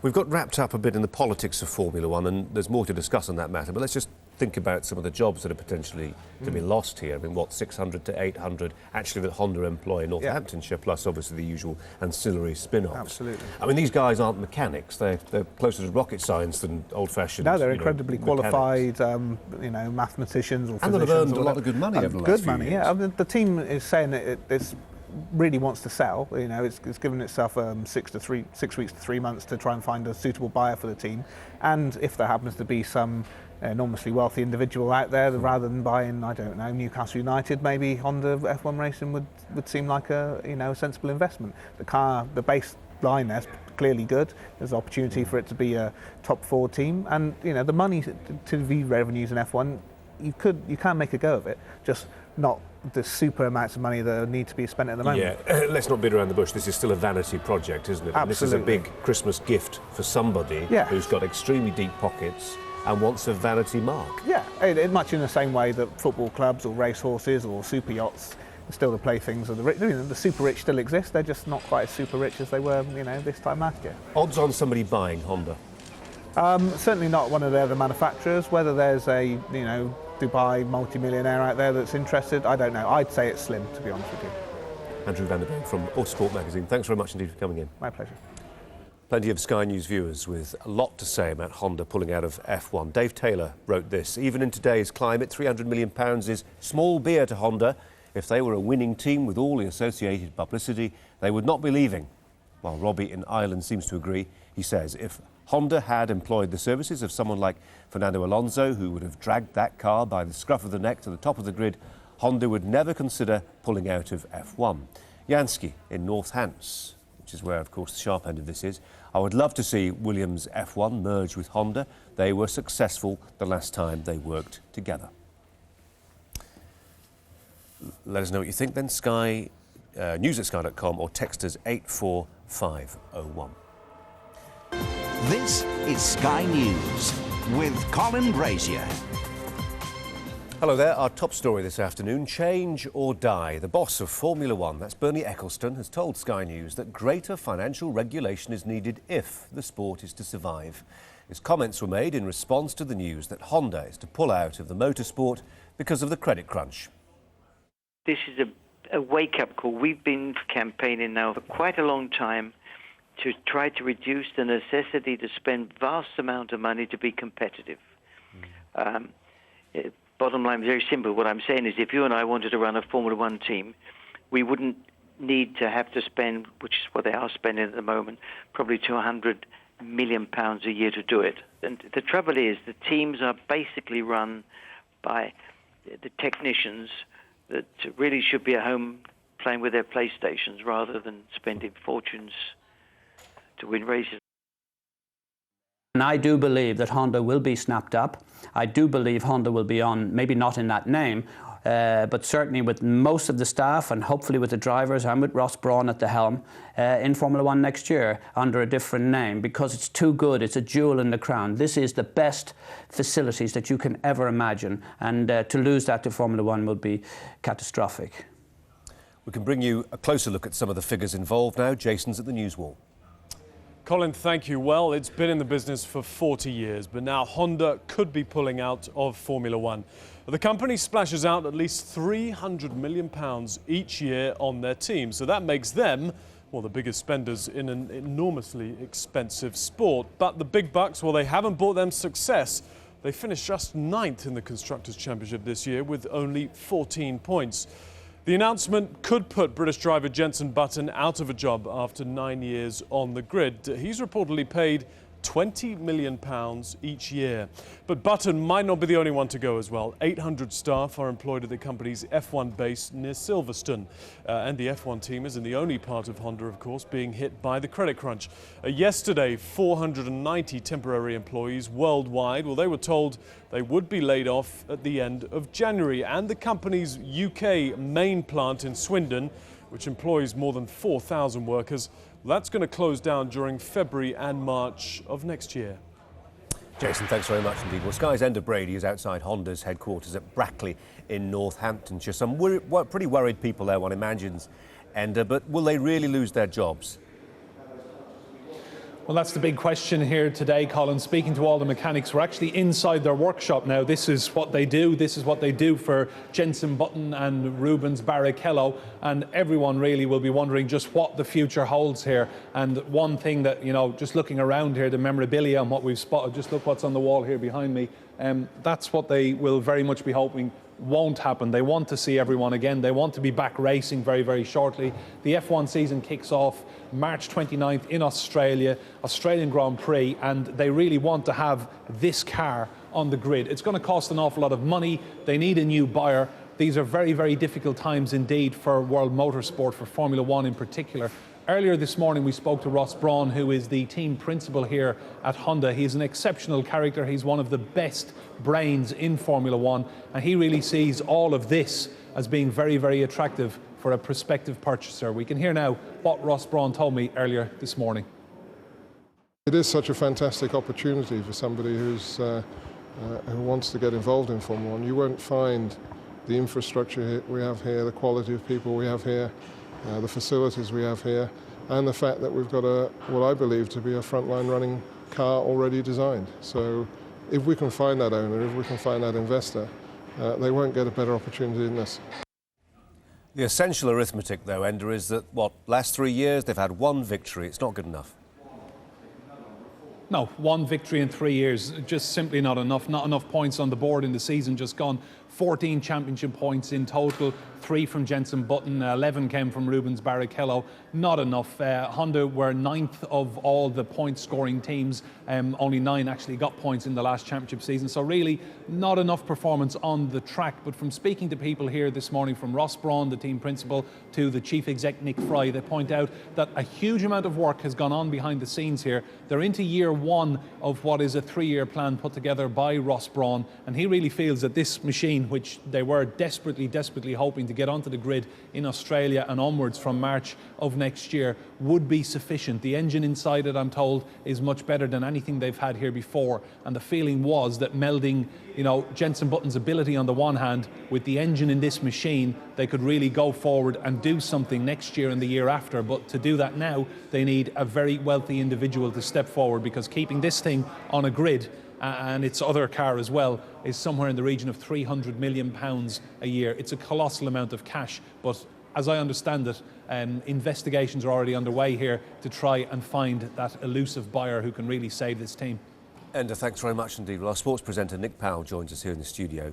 S13: We've got wrapped up a bit in the politics of Formula One, and there's more to discuss on that matter, but let's just think about some of the jobs that are potentially to be lost here. I mean, 600 to 800 actually that Honda employ in Northamptonshire, plus obviously the usual ancillary spin-offs.
S18: Absolutely.
S13: I mean, these guys aren't mechanics. They're closer to rocket science than old-fashioned.
S18: No, they're incredibly qualified, you know, mathematicians or physicians.
S13: And they've earned a lot of good money over the last
S18: Good
S13: few
S18: money,
S13: years.
S18: yeah. I mean, the team is saying that it's really wants to sell. You know, it's given itself 6 weeks to 3 months to try and find a suitable buyer for the team. And if there happens to be some enormously wealthy individual out there, rather than buying, I don't know, Newcastle United, maybe Honda F1 Racing would seem like a sensible investment. The base line there's clearly good. There's opportunity for it to be a top 4 team, and you know, the money to TV revenues in F1, you can make a go of it, just not the super amounts of money that need to be spent at the moment.
S13: Yeah, let's not beat around the bush. This is still a vanity project, isn't it?
S18: Absolutely.
S13: And this is a big Christmas gift for somebody who's got extremely deep pockets and wants a vanity mark.
S18: Yeah, much in the same way that football clubs or racehorses or super yachts are still the playthings of the rich. You know, the super rich still exist. They're just not quite as super rich as they were, you know, this time last year.
S13: Odds on somebody buying Honda?
S18: Certainly not one of the other manufacturers. Whether there's a, you know, Dubai multi-millionaire out there that's interested, I don't know. I'd say it's slim, to be honest with you.
S13: Andrew Vanderberg from Autosport magazine. Thanks very much indeed for coming in.
S18: My pleasure.
S13: Plenty of Sky News viewers with a lot to say about Honda pulling out of F1. Dave Taylor wrote this: even in today's climate, £300 million is small beer to Honda. If they were a winning team with all the associated publicity, they would not be leaving. While Robbie in Ireland seems to agree, he says if Honda had employed the services of someone like Fernando Alonso, who would have dragged that car by the scruff of the neck to the top of the grid, Honda would never consider pulling out of F1. Jansky in North Hants, which is where, of course, the sharp end of this is. I would love to see Williams F1 merge with Honda. They were successful the last time they worked together. Let us know what you think then. Sky news at sky.com or text us 84501.
S19: This is Sky News with Colin Brazier.
S13: Hello there. Our top story this afternoon: change or die. The boss of Formula One, that's Bernie Ecclestone, has told Sky News that greater financial regulation is needed if the sport is to survive. His comments were made in response to the news that Honda is to pull out of the motorsport because of the credit crunch.
S4: This is a wake-up call. We've been campaigning now for quite a long time to try to reduce the necessity to spend vast amount of money to be competitive. Bottom line, very simple. What I'm saying is if you and I wanted to run a Formula One team, we wouldn't need to have to spend, which is what they are spending at the moment, probably £200 million a year to do it. And the trouble is the teams are basically run by the technicians that really should be at home playing with their PlayStations rather than spending fortunes to win races.
S14: And I do believe that Honda will be snapped up. I do believe Honda will be on, maybe not in that name, but certainly with most of the staff and hopefully with the drivers and with Ross Brawn at the helm in Formula One next year under a different name, because it's too good. It's a jewel in the crown. This is the best facilities that you can ever imagine, and to lose that to Formula One would be catastrophic.
S13: We can bring you a closer look at some of the figures involved now. Jason's at the news wall.
S15: Colin, thank you. Well, it's been in the business for 40 years, but now Honda could be pulling out of Formula One. The company splashes out at least £300 million each year on their team, so that makes them, well, the biggest spenders in an enormously expensive sport. But the big bucks, well, they haven't brought them success. They finished just 9th in the Constructors' Championship this year with only 14 points. The announcement could put British driver Jenson Button out of a job after 9 years on the grid. He's reportedly paid £20 million each year. But Button might not be the only one to go as well. 800 staff are employed at the company's F1 base near Silverstone. And the F1 team isn't the only part of Honda, of course, being hit by the credit crunch. Yesterday, 490 temporary employees worldwide, well, they were told they would be laid off at the end of January. And the company's UK main plant in Swindon, which employs more than 4,000 workers, that's going to close down during February and March of next year.
S13: Jason, thanks very much indeed. Well, Sky's Enda Brady is outside Honda's headquarters at Brackley in Northamptonshire. Some pretty worried people there, one imagines, Enda, but will they really lose their jobs?
S16: Well, that's the big question here today, Colin. Speaking to all the mechanics, we're actually inside their workshop now. This is what they do. This is what they do for Jenson Button and Rubens Barrichello. And everyone really will be wondering just what the future holds here. And one thing that, you know, just looking around here, the memorabilia and what we've spotted, just look what's on the wall here behind me. That's what they will very much be hoping won't happen. They want to see everyone again. They want to be back racing very, very shortly. The F1 season kicks off March 29th in Australia, Australian Grand Prix, and they really want to have this car on the grid. It's going to cost an awful lot of money. They need a new buyer. These are very, very difficult times indeed for world motorsport, for Formula One in particular. Earlier this morning we spoke to Ross Brawn, who is the team principal here at Honda. He's an exceptional character. He's one of the best brains in Formula One, and he really sees all of this as being very, very attractive for a prospective purchaser. We can hear now what Ross Brawn told me earlier this morning.
S6: It is such a fantastic opportunity for somebody who wants to get involved in Formula One. You won't find the infrastructure we have here, the quality of people we have here, the facilities we have here, and the fact that we've got what I believe to be a frontline running car already designed. So if we can find that owner, if we can find that investor, they won't get a better opportunity than this.
S13: The essential arithmetic, though, Enda, is that, last 3 years they've had one victory. It's not good enough.
S16: No, one victory in 3 years, just simply not enough. Not enough points on the board in the season just gone. 14 championship points in total, 3 from Jenson Button, 11 came from Rubens Barrichello. Not enough. Honda were 9th of all the point-scoring teams. Only 9 actually got points in the last championship season. So really, not enough performance on the track. But from speaking to people here this morning, from Ross Brawn, the team principal, to the chief exec, Nick Fry, they point out that a huge amount of work has gone on behind the scenes here. They're into year 1 of what is a 3-year plan put together by Ross Brawn. And he really feels that this machine, which they were desperately hoping to get onto the grid in Australia and onwards from March of next year, would be sufficient. The engine inside it, I'm told, is much better than anything they've had here before. And the feeling was that melding, Jenson Button's ability on the one hand with the engine in this machine, they could really go forward and do something next year and the year after. But to do that now, they need a very wealthy individual to step forward, because keeping this thing on a grid, and its other car as well, is somewhere in the region of £300 million a year. It's a colossal amount of cash, but as I understand it, investigations are already underway here to try and find that elusive buyer who can really save this team.
S13: Enda, thanks very much indeed. Well, our sports presenter Nick Powell joins us here in the studio.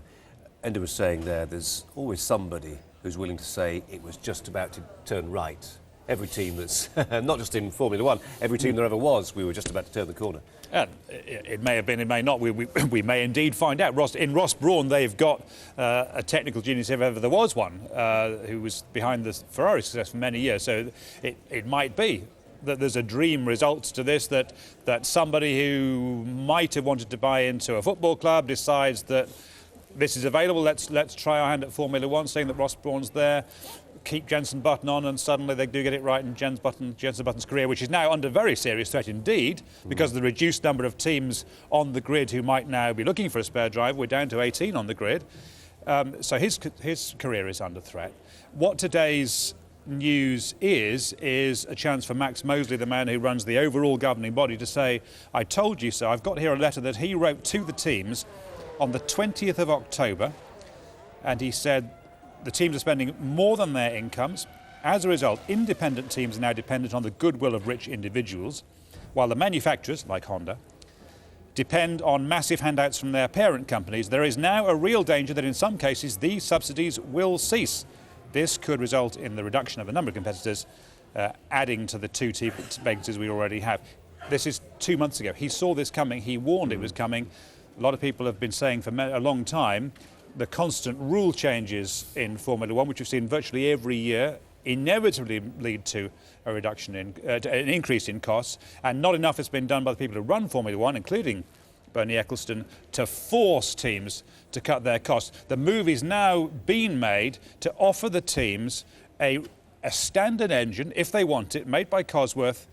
S13: Enda was saying there's always somebody who's willing to say it was just about to turn right. Every team that's, not just in Formula One, every team there ever was, we were just about to turn the corner.
S17: And it may have been, it may not. We may indeed find out. In Ross Brawn, they've got a technical genius, if ever there was one, who was behind the Ferrari success for many years. So it might be that there's a dream result to this, that somebody who might have wanted to buy into a football club decides that this is available. Let's try our hand at Formula One, saying that Ross Brawn's there. Keep Jenson Button on, and suddenly they do get it right in Jenson Button's career, which is now under very serious threat indeed, because of the reduced number of teams on the grid who might now be looking for a spare driver. We're down to 18 on the grid. So his career is under threat. What today's news is a chance for Max Mosley, the man who runs the overall governing body, to say, I told you so. I've got here a letter that he wrote to the teams on the 20th of October, and he said, the teams are spending more than their incomes. As a result, independent teams are now dependent on the goodwill of rich individuals, while the manufacturers, like Honda, depend on massive handouts from their parent companies. There is now a real danger that in some cases these subsidies will cease. This could result in the reduction of the number of competitors, adding to the 2 vacancies we already have. This is 2 months ago. He saw this coming. He warned it was coming. A lot of people have been saying for a long time the constant rule changes in Formula One, which we've seen virtually every year, inevitably lead to a reduction in an increase in costs, and not enough has been done by the people who run Formula One, including Bernie Ecclestone, to force teams to cut their costs. The move is now being made to offer the teams a standard engine, if they want it, made by Cosworth.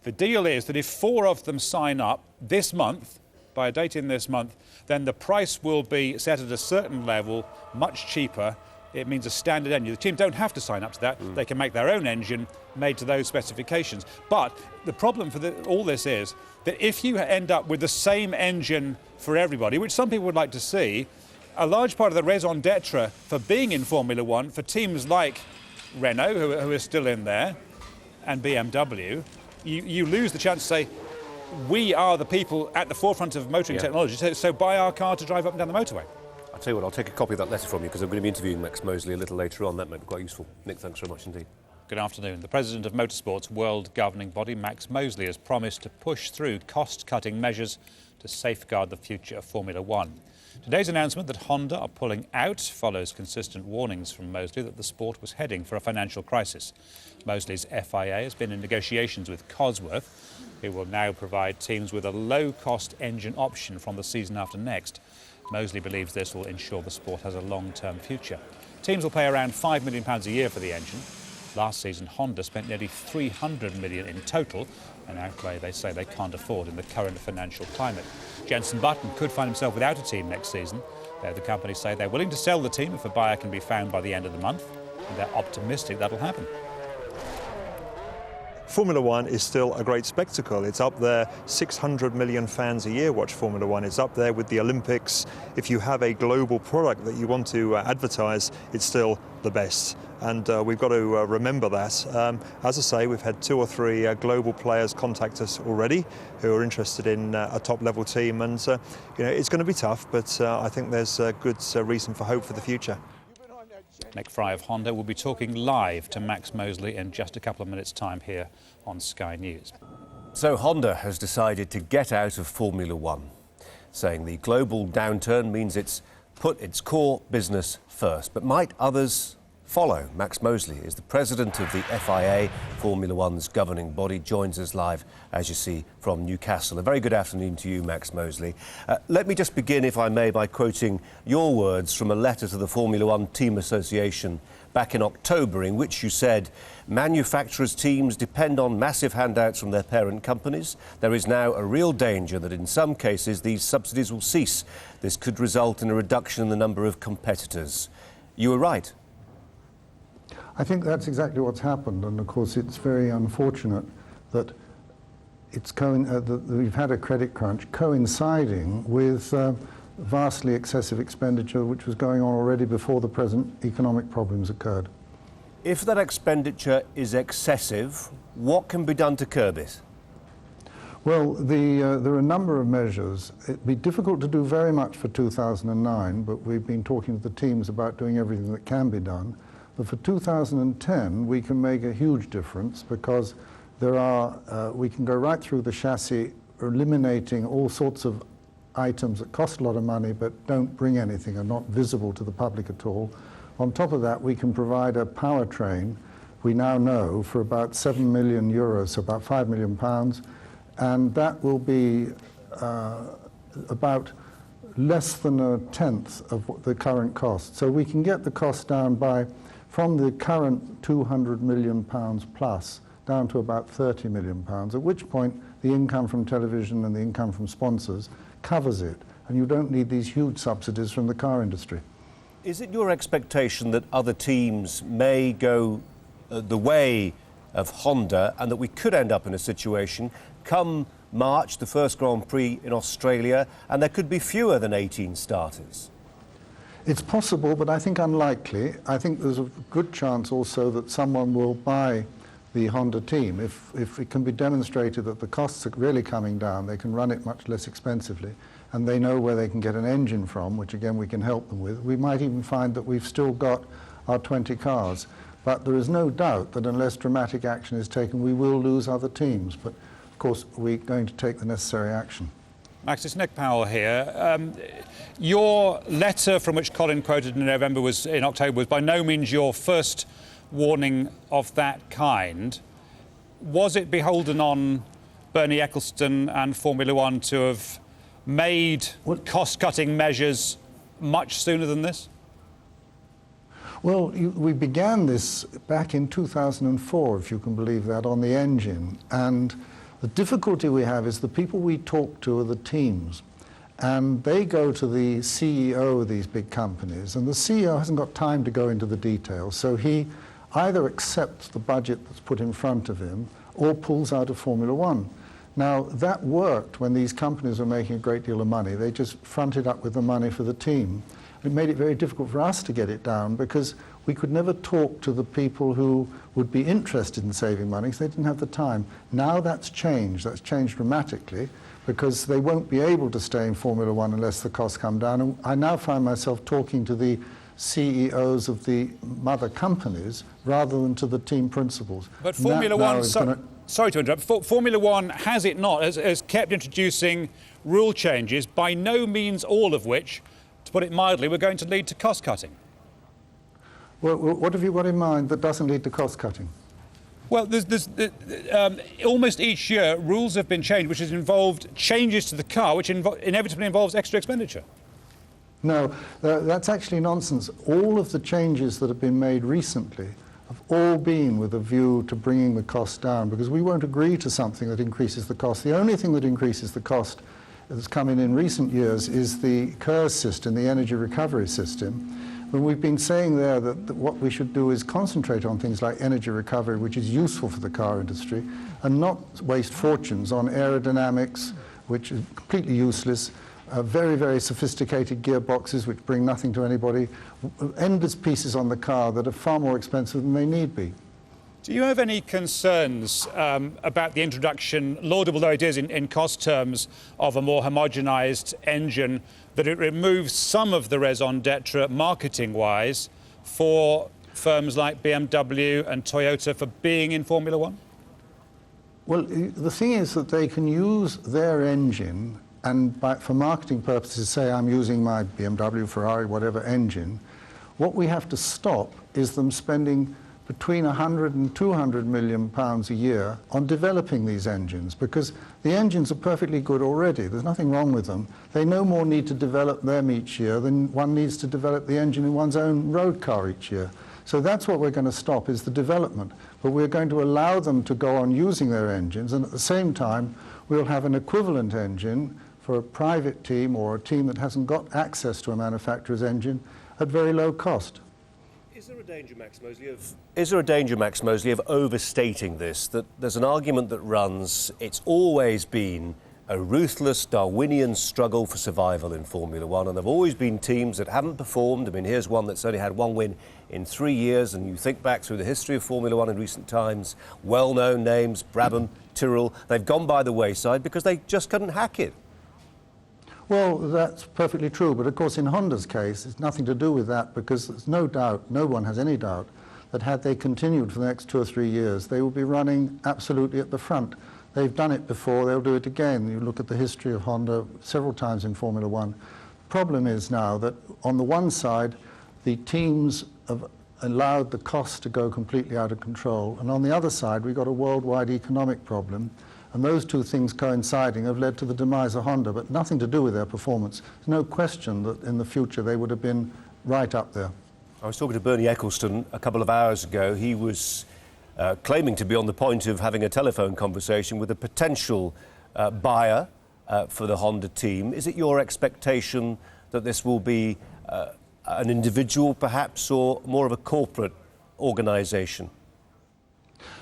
S17: The deal is that if 4 of them sign up this month, by a date in this month, then the price will be set at a certain level, much cheaper. It means a standard engine. The team don't have to sign up to that. They can make their own engine made to those specifications. But the problem for all this is that if you end up with the same engine for everybody, which some people would like to see, a large part of the raison d'etre for being in Formula One, for teams like Renault, who are still in there, and BMW, you lose the chance to say, we are the people at the forefront of motoring technology, so buy our car to drive up and down the motorway.
S13: I'll tell you what, I'll take a copy of that letter from you, because I'm going to be interviewing Max Mosley a little later on. That might be quite useful. Nick, thanks very much indeed.
S17: Good afternoon. The President of Motorsport's world governing body, Max Mosley, has promised to push through cost-cutting measures to safeguard the future of Formula One. Today's announcement that Honda are pulling out follows consistent warnings from Mosley that the sport was heading for a financial crisis. Mosley's FIA has been in negotiations with Cosworth, who will now provide teams with a low-cost engine option from the season after next. Mosley believes this will ensure the sport has a long-term future. Teams will pay around £5 million a year for the engine. Last season, Honda spent nearly $300 million in total, an outlay they say they can't afford in the current financial climate. Jenson Button could find himself without a team next season. The company say they're willing to sell the team if a buyer can be found by the end of the month, and they're optimistic that'll happen.
S11: Formula One is still a great spectacle. It's up there. 600 million fans a year watch Formula One. It's up there with the Olympics. If you have a global product that you want to advertise, it's still the best. And we've got to remember that. As I say, we've had 2 or 3 global players contact us already who are interested in a top-level team. And it's going to be tough, but I think there's good reason for hope for the future.
S17: Nick Fry of Honda will be talking live to Max Mosley in just a couple of minutes' time here on Sky News.
S13: So Honda has decided to get out of Formula One, saying the global downturn means it's put its core business first. But might others follow? Max Mosley is the president of the FIA, Formula One's governing body, joins us live, as you see, from Newcastle. A very good afternoon to you, Max Mosley. Let me just begin, if I may, by quoting your words from a letter to the Formula One Team Association back in October, in which you said, manufacturers' teams depend on massive handouts from their parent companies. There is now a real danger that in some cases these subsidies will cease. This could result in a reduction in the number of competitors. You were right.
S20: I think that's exactly what's happened, and of course it's very unfortunate that that we've had a credit crunch coinciding with vastly excessive expenditure which was going on already before the present economic problems occurred.
S13: If that expenditure is excessive, what can be done to curb it?
S20: Well, there are a number of measures. It'd be difficult to do very much for 2009, but we've been talking to the teams about doing everything that can be done. But for 2010, we can make a huge difference because we can go right through the chassis, eliminating all sorts of items that cost a lot of money but don't bring anything, are not visible to the public at all. On top of that, we can provide a powertrain, we now know, for about 7 million euros, so about £5 million, and that will be about less than a tenth of what the current cost. So we can get the cost down from the current £200 million plus down to about £30 million, at which point the income from television and the income from sponsors covers it, and you don't need these huge subsidies from the car industry.
S13: Is it your expectation that other teams may go the way of Honda and that we could end up in a situation come March, the first Grand Prix in Australia, and there could be fewer than 18 starters?
S20: It's possible, but I think unlikely. I think there's a good chance also that someone will buy the Honda team. If it can be demonstrated that the costs are really coming down, they can run it much less expensively, and they know where they can get an engine from, which again we can help them with. We might even find that we've still got our 20 cars. But there is no doubt that unless dramatic action is taken, we will lose other teams. But of course, we're going to take the necessary action.
S17: Max, it's Nick Powell here. Your letter, from which Colin quoted in October, was by no means your first warning of that kind. Was it beholden on Bernie Ecclestone and Formula One to have made cost-cutting measures much sooner than this?
S20: Well, we began this back in 2004, if you can believe that, on the engine. And the difficulty we have is the people we talk to are the teams. And they go to the CEO of these big companies, and the CEO hasn't got time to go into the details. So he either accepts the budget that's put in front of him or pulls out of Formula One. Now, that worked when these companies were making a great deal of money. They just fronted up with the money for the team. It made it very difficult for us to get it down because we could never talk to the people who would be interested in saving money because they didn't have the time. Now that's changed. That's changed dramatically because they won't be able to stay in Formula One unless the costs come down. And I now find myself talking to the CEOs of the mother companies rather than to the team principals.
S17: But Formula One, sorry to interrupt, Formula One, has it not, has kept introducing rule changes, by no means all of which, to put it mildly, were going to lead to cost cutting.
S20: Well, what have you got in mind that doesn't lead to cost cutting?
S17: Well, almost each year, rules have been changed, which has involved changes to the car, which inevitably involves extra expenditure.
S20: No, that's actually nonsense. All of the changes that have been made recently have all been with a view to bringing the cost down, because we won't agree to something that increases the cost. The only thing that increases the cost that's come in recent years is the KERS system, the energy recovery system. But we've been saying there that what we should do is concentrate on things like energy recovery, which is useful for the car industry, and not waste fortunes on aerodynamics, which is completely useless, very, very sophisticated gearboxes which bring nothing to anybody, endless pieces on the car that are far more expensive than they need be.
S17: Do you have any concerns about the introduction, laudable though it is in cost terms, of a more homogenised engine, that it removes some of the raison d'etre marketing-wise for firms like BMW and Toyota for being in Formula One?
S20: Well, the thing is that they can use their engine and for marketing purposes say, I'm using my BMW, Ferrari, whatever engine. What we have to stop is them spending between 100 and 200 million pounds a year on developing these engines, because the engines are perfectly good already. There's nothing wrong with them. They no more need to develop them each year than one needs to develop the engine in one's own road car each year. So that's what we're going to stop, is the development. But we're going to allow them to go on using their engines, and at the same time we'll have an equivalent engine for a private team or a team that hasn't got access to a manufacturer's engine at very low cost.
S13: Is there a danger, Max Mosley, of overstating this? That there's an argument that runs, it's always been a ruthless Darwinian struggle for survival in Formula One, and there have always been teams that haven't performed. I mean, here's one that's only had one win in 3 years, and you think back through the history of Formula One in recent times, well-known names, Brabham, Tyrrell, they've gone by the wayside because they just couldn't hack it.
S20: Well, that's perfectly true, but of course in Honda's case it's nothing to do with that, because there's no doubt, no one has any doubt, that had they continued for the next 2 or 3 years they will be running absolutely at the front. They've done it before, they'll do it again. You look at the history of Honda several times in Formula One. The problem is now that on the one side the teams have allowed the cost to go completely out of control, and on the other side we've got a worldwide economic problem. And those two things coinciding have led to the demise of Honda, but nothing to do with their performance. There's no question that in the future they would have been right up there.
S13: I was talking to Bernie Ecclestone a couple of hours ago. He was claiming to be on the point of having a telephone conversation with a potential buyer for the Honda team. Is it your expectation that this will be an individual perhaps, or more of a corporate organisation?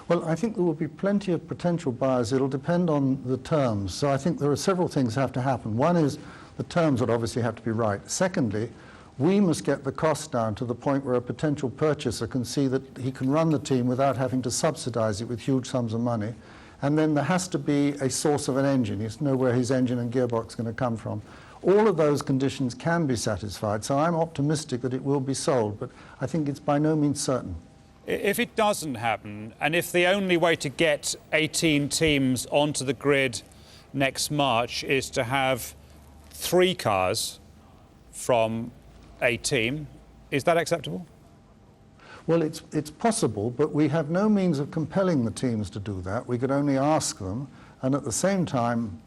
S20: Well, I think there will be plenty of potential buyers. It'll depend on the terms. So I think there are several things that have to happen. One is the terms would obviously have to be right. Secondly, we must get the cost down to the point where a potential purchaser can see that he can run the team without having to subsidise it with huge sums of money. And then there has to be a source of an engine. He has to know where his engine and gearbox are going to come from. All of those conditions can be satisfied, so I'm optimistic that it will be sold, but I think it's by no means certain.
S17: If it doesn't happen, and if the only way to get 18 teams onto the grid next March is to have 3 cars from a team, is that acceptable?
S20: Well, it's possible, but we have no means of compelling the teams to do that. We could only ask them, and at the same time,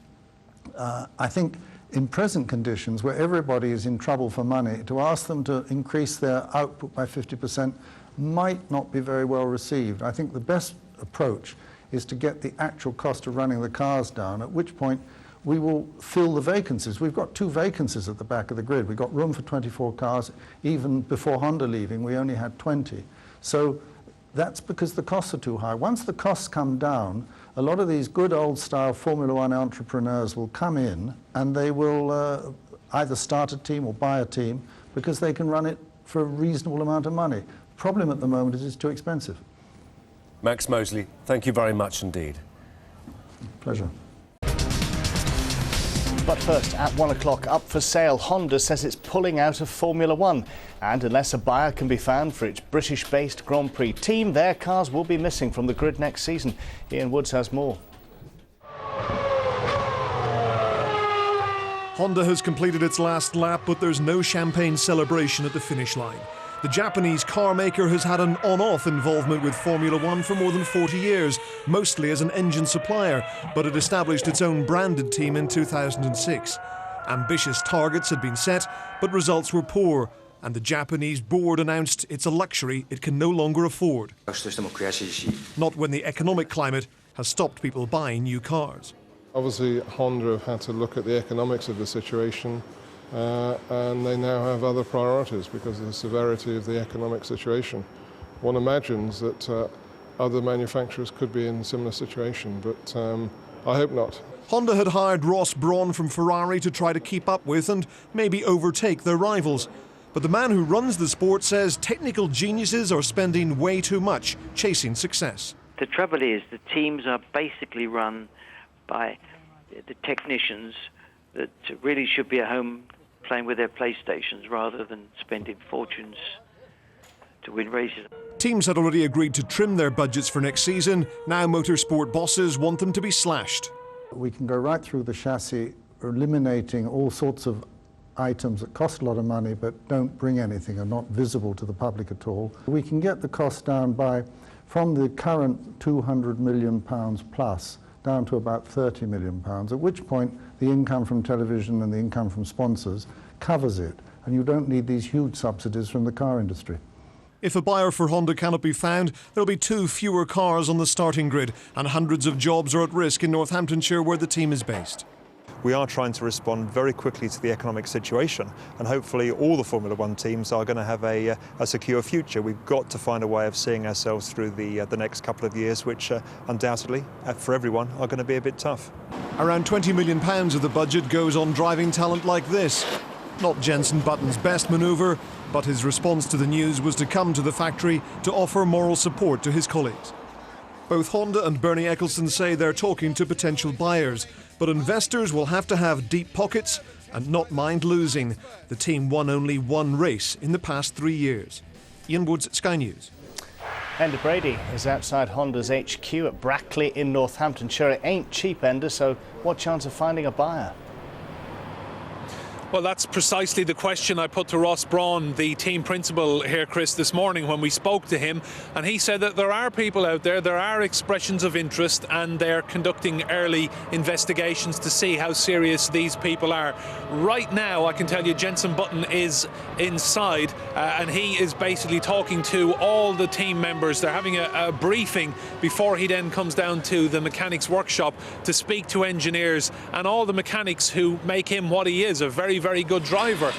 S20: I think in present conditions where everybody is in trouble for money, to ask them to increase their output by 50% might not be very well received. I think the best approach is to get the actual cost of running the cars down, at which point we will fill the vacancies. We've got 2 vacancies at the back of the grid. We've got room for 24 cars. Even before Honda leaving, we only had 20. So that's because the costs are too high. Once the costs come down, a lot of these good old-style Formula One entrepreneurs will come in and they will either start a team or buy a team because they can run it for a reasonable amount of money. The problem at the moment is it's too expensive.
S13: Max Mosley, thank you very much indeed.
S20: Pleasure.
S21: But first, at 1 o'clock, up for sale, Honda says it's pulling out of Formula One. And unless a buyer can be found for its British-based Grand Prix team, their cars will be missing from the grid next season. Ian Woods has more.
S22: Honda has completed its last lap, but there's no champagne celebration at the finish line. The Japanese car maker has had an on-off involvement with Formula One for more than 40 years, mostly as an engine supplier, but it established its own branded team in 2006. Ambitious targets had been set, but results were poor, and the Japanese board announced it's a luxury it can no longer afford. Not when the economic climate has stopped people buying new cars.
S6: Obviously, Honda have had to look at the economics of the situation, and they now have other priorities because of the severity of the economic situation. One imagines that other manufacturers could be in a similar situation, but I hope not.
S22: Honda had hired Ross Brawn from Ferrari to try to keep up with and maybe overtake their rivals. But the man who runs the sport says technical geniuses are spending way too much chasing success.
S4: The trouble is the teams are basically run by the technicians that really should be at home playing with their PlayStations rather than spending fortunes to win races.
S22: Teams had already agreed to trim their budgets for next season. Now motorsport bosses want them to be slashed.
S20: We can go right through the chassis, eliminating all sorts of items that cost a lot of money but don't bring anything, are not visible to the public at all. We can get the cost down from the current £200 million plus down to about £30 million, at which point the income from television and the income from sponsors covers it, and you don't need these huge subsidies from the car industry.
S22: If a buyer for Honda cannot be found, there'll be 2 fewer cars on the starting grid, and hundreds of jobs are at risk in Northamptonshire where the team is based.
S11: We are trying to respond very quickly to the economic situation, and hopefully all the Formula One teams are going to have a secure future. We've got to find a way of seeing ourselves through the next couple of years, which undoubtedly, for everyone, are going to be a bit tough.
S22: Around £20 million of the budget goes on driving talent like this. Not Jenson Button's best manoeuvre, but his response to the news was to come to the factory to offer moral support to his colleagues. Both Honda and Bernie Ecclestone say they're talking to potential buyers, but investors will have to have deep pockets and not mind losing. The team won only one race in the past 3 years. Ian Woods, Sky News.
S21: Enda Brady is outside Honda's HQ at Brackley in Northamptonshire. It ain't cheap, Enda, so what chance of finding a buyer?
S16: Well, that's precisely the question I put to Ross Brawn, the team principal here, Chris, this morning when we spoke to him. And he said that there are people out there, there are expressions of interest, and they're conducting early investigations to see how serious these people are. Right now, I can tell you Jenson Button is inside and he is basically talking to all the team members. They're having a briefing before he then comes down to the mechanics workshop to speak to engineers and all the mechanics who make him what he is, a very, very good driver.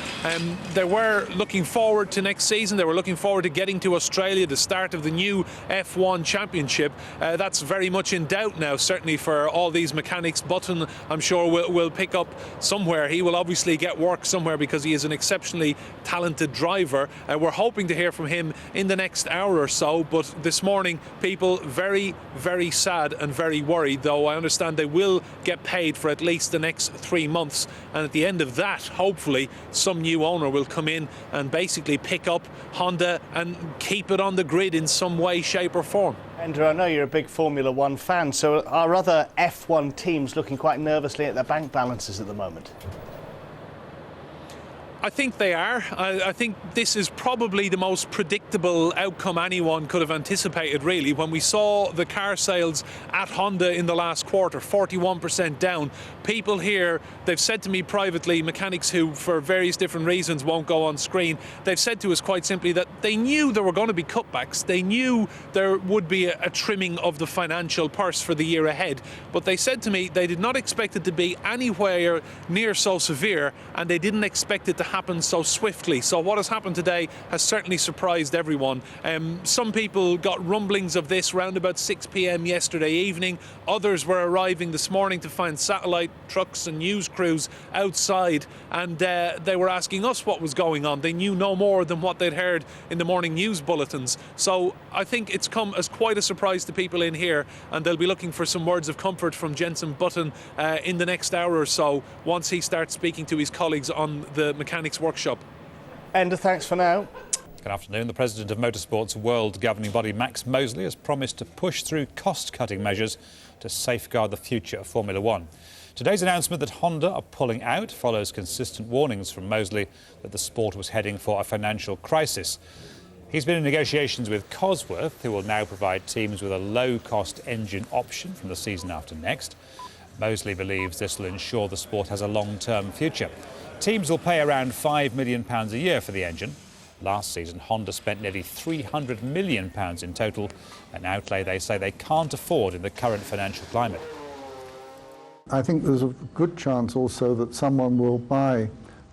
S16: They were looking forward to next season. They were looking forward to getting to Australia, the start of the new F1 championship. That's very much in doubt now, certainly for all these mechanics. Button, I'm sure, will pick up somewhere. He will obviously get work somewhere because he is an exceptionally talented driver. We're hoping to hear from him in the next hour or so, but this morning people very, very sad and very worried, though I understand they will get paid for at least the next 3 months, and at the end of that, hopefully some new owner will come in and basically pick up Honda and keep it on the grid in some way, shape or form.
S21: Enda, I know you're a big Formula One fan, so are other F1 teams looking quite nervously at their bank balances at the moment?
S16: I think they are. I think this is probably the most predictable outcome anyone could have anticipated, really. When we saw the car sales at Honda in the last quarter, 41% down, people here, they've said to me privately, mechanics who for various different reasons won't go on screen, they've said to us quite simply that they knew there were going to be cutbacks. They knew there would be a trimming of the financial purse for the year ahead. But they said to me they did not expect it to be anywhere near so severe, and they didn't expect it to happen so swiftly. So what has happened today has certainly surprised everyone. Some people got rumblings of this round about 6 p.m. yesterday evening. Others were arriving this morning to find satellite trucks and news crews outside, and they were asking us what was going on. They knew no more than what they'd heard in the morning news bulletins. So I think it's come as quite a surprise to people in here, and they'll be looking for some words of comfort from Jenson Button in the next hour or so once he starts speaking to his colleagues on the mechanics workshop.
S21: Enda, thanks for now.
S17: Good afternoon. The president of Motorsport's world governing body, Max Mosley, has promised to push through cost-cutting measures to safeguard the future of Formula One. Today's announcement that Honda are pulling out follows consistent warnings from Mosley that the sport was heading for a financial crisis. He's been in negotiations with Cosworth, who will now provide teams with a low-cost engine option from the season after next. Mosley believes this will ensure the sport has a long-term future. Teams will pay around £5 million a year for the engine. Last season, Honda spent nearly £300 million in total, an outlay they say they can't afford in the current financial climate.
S20: I think there's a good chance also that someone will buy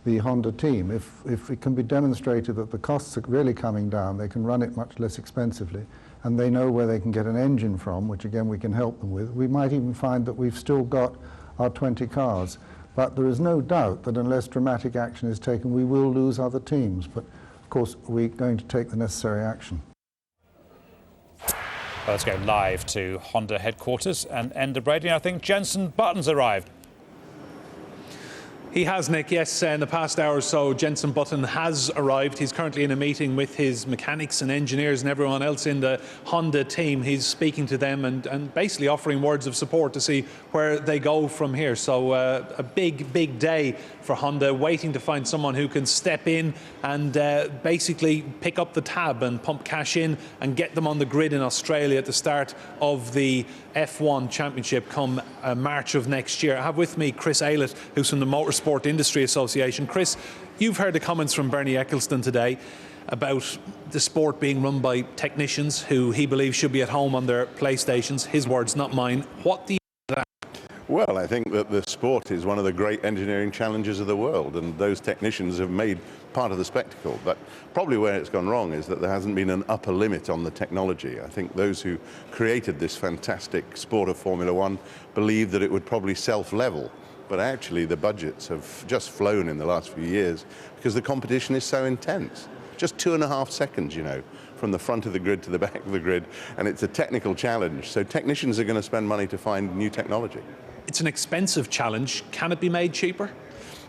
S20: the Honda team. If it can be demonstrated that the costs are really coming down, they can run it much less expensively, and they know where they can get an engine from, which again we can help them with. We might even find that we've still got our 20 cars. But there is no doubt that unless dramatic action is taken, we will lose other teams. But of course, we're going to take the necessary action.
S17: Well, let's go live to Honda headquarters and Enda Brady. I think Jenson Button's arrived.
S16: He has, Nick, yes. In the past hour or so, Jenson Button has arrived. He's currently in a meeting with his mechanics and engineers and everyone else in the Honda team. He's speaking to them and basically offering words of support to see where they go from here. So a big day for Honda, waiting to find someone who can step in and basically pick up the tab and pump cash in and get them on the grid in Australia at the start of the F1 Championship come March of next year. I have with me Chris Aylett, who's from the Motorsport Industry Association. Chris, you've heard the comments from Bernie Ecclestone today about the sport being run by technicians who he believes should be at home on their PlayStations. His words, not mine. What do you think of that?
S1: Well, I think that the sport is one of the great engineering challenges of the world, and those technicians have made part of the spectacle. But probably where it's gone wrong is that there hasn't been an upper limit on the technology. I think those who created this fantastic sport of Formula One believed that it would probably self-level. But actually the budgets have just flown in the last few years because the competition is so intense. Just 2.5 seconds, you know, from the front of the grid to the back of the grid, and it's a technical challenge. So technicians are going to spend money to find new technology.
S16: It's an expensive challenge. Can it be made cheaper?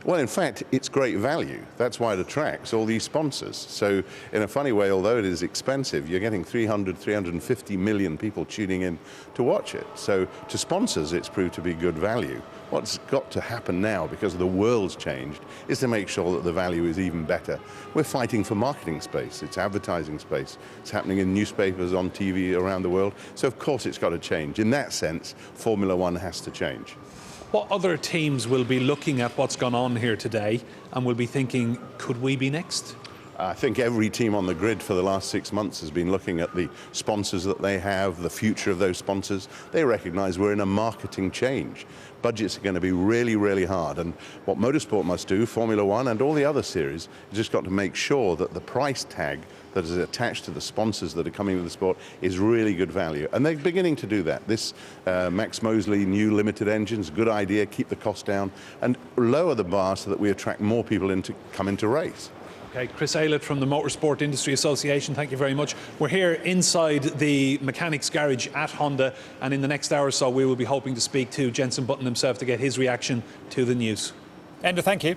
S1: Well, in fact, it's great value. That's why it attracts all these sponsors. So in a funny way, although it is expensive, you're getting 350 million people tuning in to watch it. So to sponsors, it's proved to be good value. What's got to happen now, because the world's changed, is to make sure that the value is even better. We're fighting for marketing space. It's advertising space. It's happening in newspapers, on TV around the world. So of course it's got to change. In that sense, Formula One has to change.
S16: What other teams will be looking at what's gone on here today and will be thinking, could we be next?
S1: I think every team on the grid for the last 6 months has been looking at the sponsors that they have, the future of those sponsors. They recognise we're in a marketing change. Budgets are going to be really, really hard. And what motorsport must do, Formula One and all the other series, is just got to make sure that the price tag that is attached to the sponsors that are coming to the sport is really good value. And they're beginning to do that. This Max Mosley new limited engines, good idea, keep the cost down and lower the bar so that we attract more people to come into race.
S16: Okay, Chris Aylett from the Motorsport Industry Association, thank you very much. We're here inside the mechanics garage at Honda, and in the next hour or so we will be hoping to speak to Jenson Button himself to get his reaction to the news.
S17: Enda, thank you.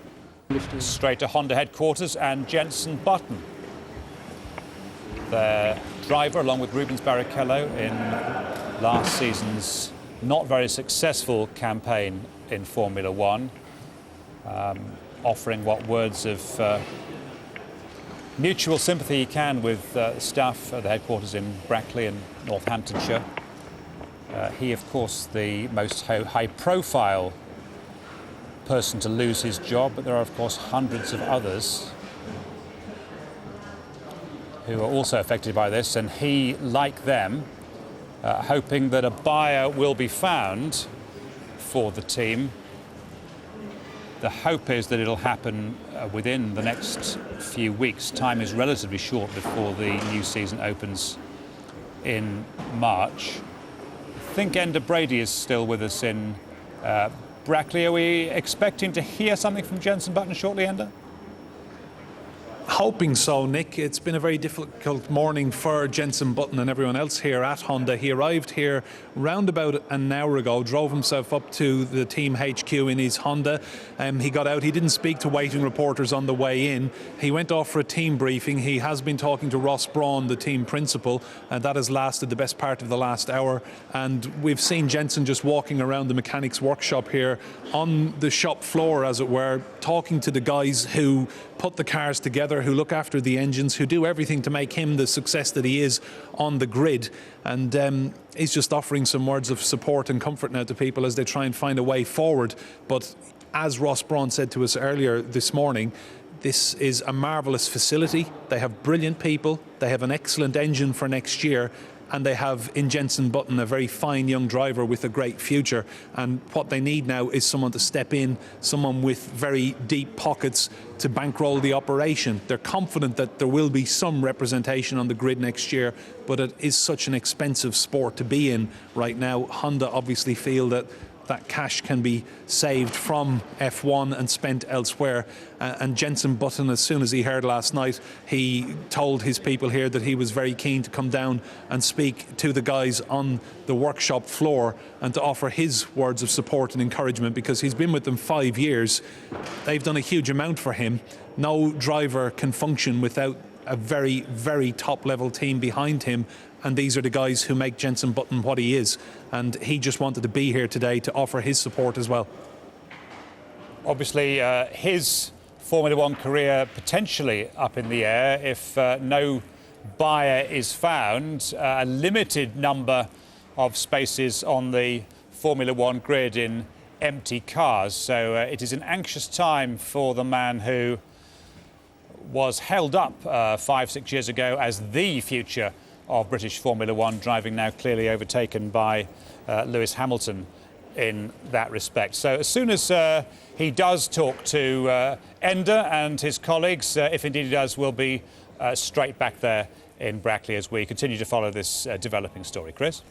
S17: Straight to Honda headquarters and Jenson Button, their driver, along with Rubens Barrichello, in last season's not very successful campaign in Formula One, offering what words of mutual sympathy he can with staff at the headquarters in Brackley and Northamptonshire. He, of course, the most high-profile person to lose his job, but there are, of course, hundreds of others who are also affected by this, and he, like them, hoping that a buyer will be found for the team. The hope is that it'll happen within the next few weeks. Time is relatively short before the new season opens in March. I think Enda Brady is still with us in Brackley. Are we expecting to hear something from Jenson Button shortly, Enda?
S16: Hoping so, Nick. It's been a very difficult morning for Jenson Button and everyone else here at Honda. He arrived here round about an hour ago, drove himself up to the team HQ in his Honda. He got out. He didn't speak to waiting reporters on the way in. He went off for a team briefing. He has been talking to Ross Brawn, the team principal, and that has lasted the best part of the last hour. And we've seen Jenson just walking around the mechanics workshop here on the shop floor, as it were, talking to the guys who put the cars together, who look after the engines, who do everything to make him the success that he is on the grid. And he's just offering some words of support and comfort now to people as they try and find a way forward. But as Ross Brawn said to us earlier this morning, this is a marvellous facility. They have brilliant people. They have an excellent engine for next year. and they have in Jenson Button a very fine young driver with a great future. And what they need now is someone to step in, someone with very deep pockets to bankroll the operation. They're confident that there will be some representation on the grid next year, but it is such an expensive sport to be in right now. Honda obviously feel that cash can be saved from F1 and spent elsewhere. And Jenson Button, as soon as he heard last night, he told his people here that he was very keen to come down and speak to the guys on the workshop floor and to offer his words of support and encouragement, because he's been with them 5 years. They've done a huge amount for him. No driver can function without a very, very top-level team behind him, and these are the guys who make Jenson Button what he is. And he just wanted to be here today to offer his support as well.
S17: Obviously, his Formula One career potentially up in the air if no buyer is found. A limited number of spaces on the Formula One grid in empty cars. So it is an anxious time for the man who was held up 5-6 years ago as the future of British Formula One, driving now clearly overtaken by Lewis Hamilton in that respect. So as soon as he does talk to Ender and his colleagues, if indeed he does, we'll be straight back there in Brackley as we continue to follow this developing story. Chris?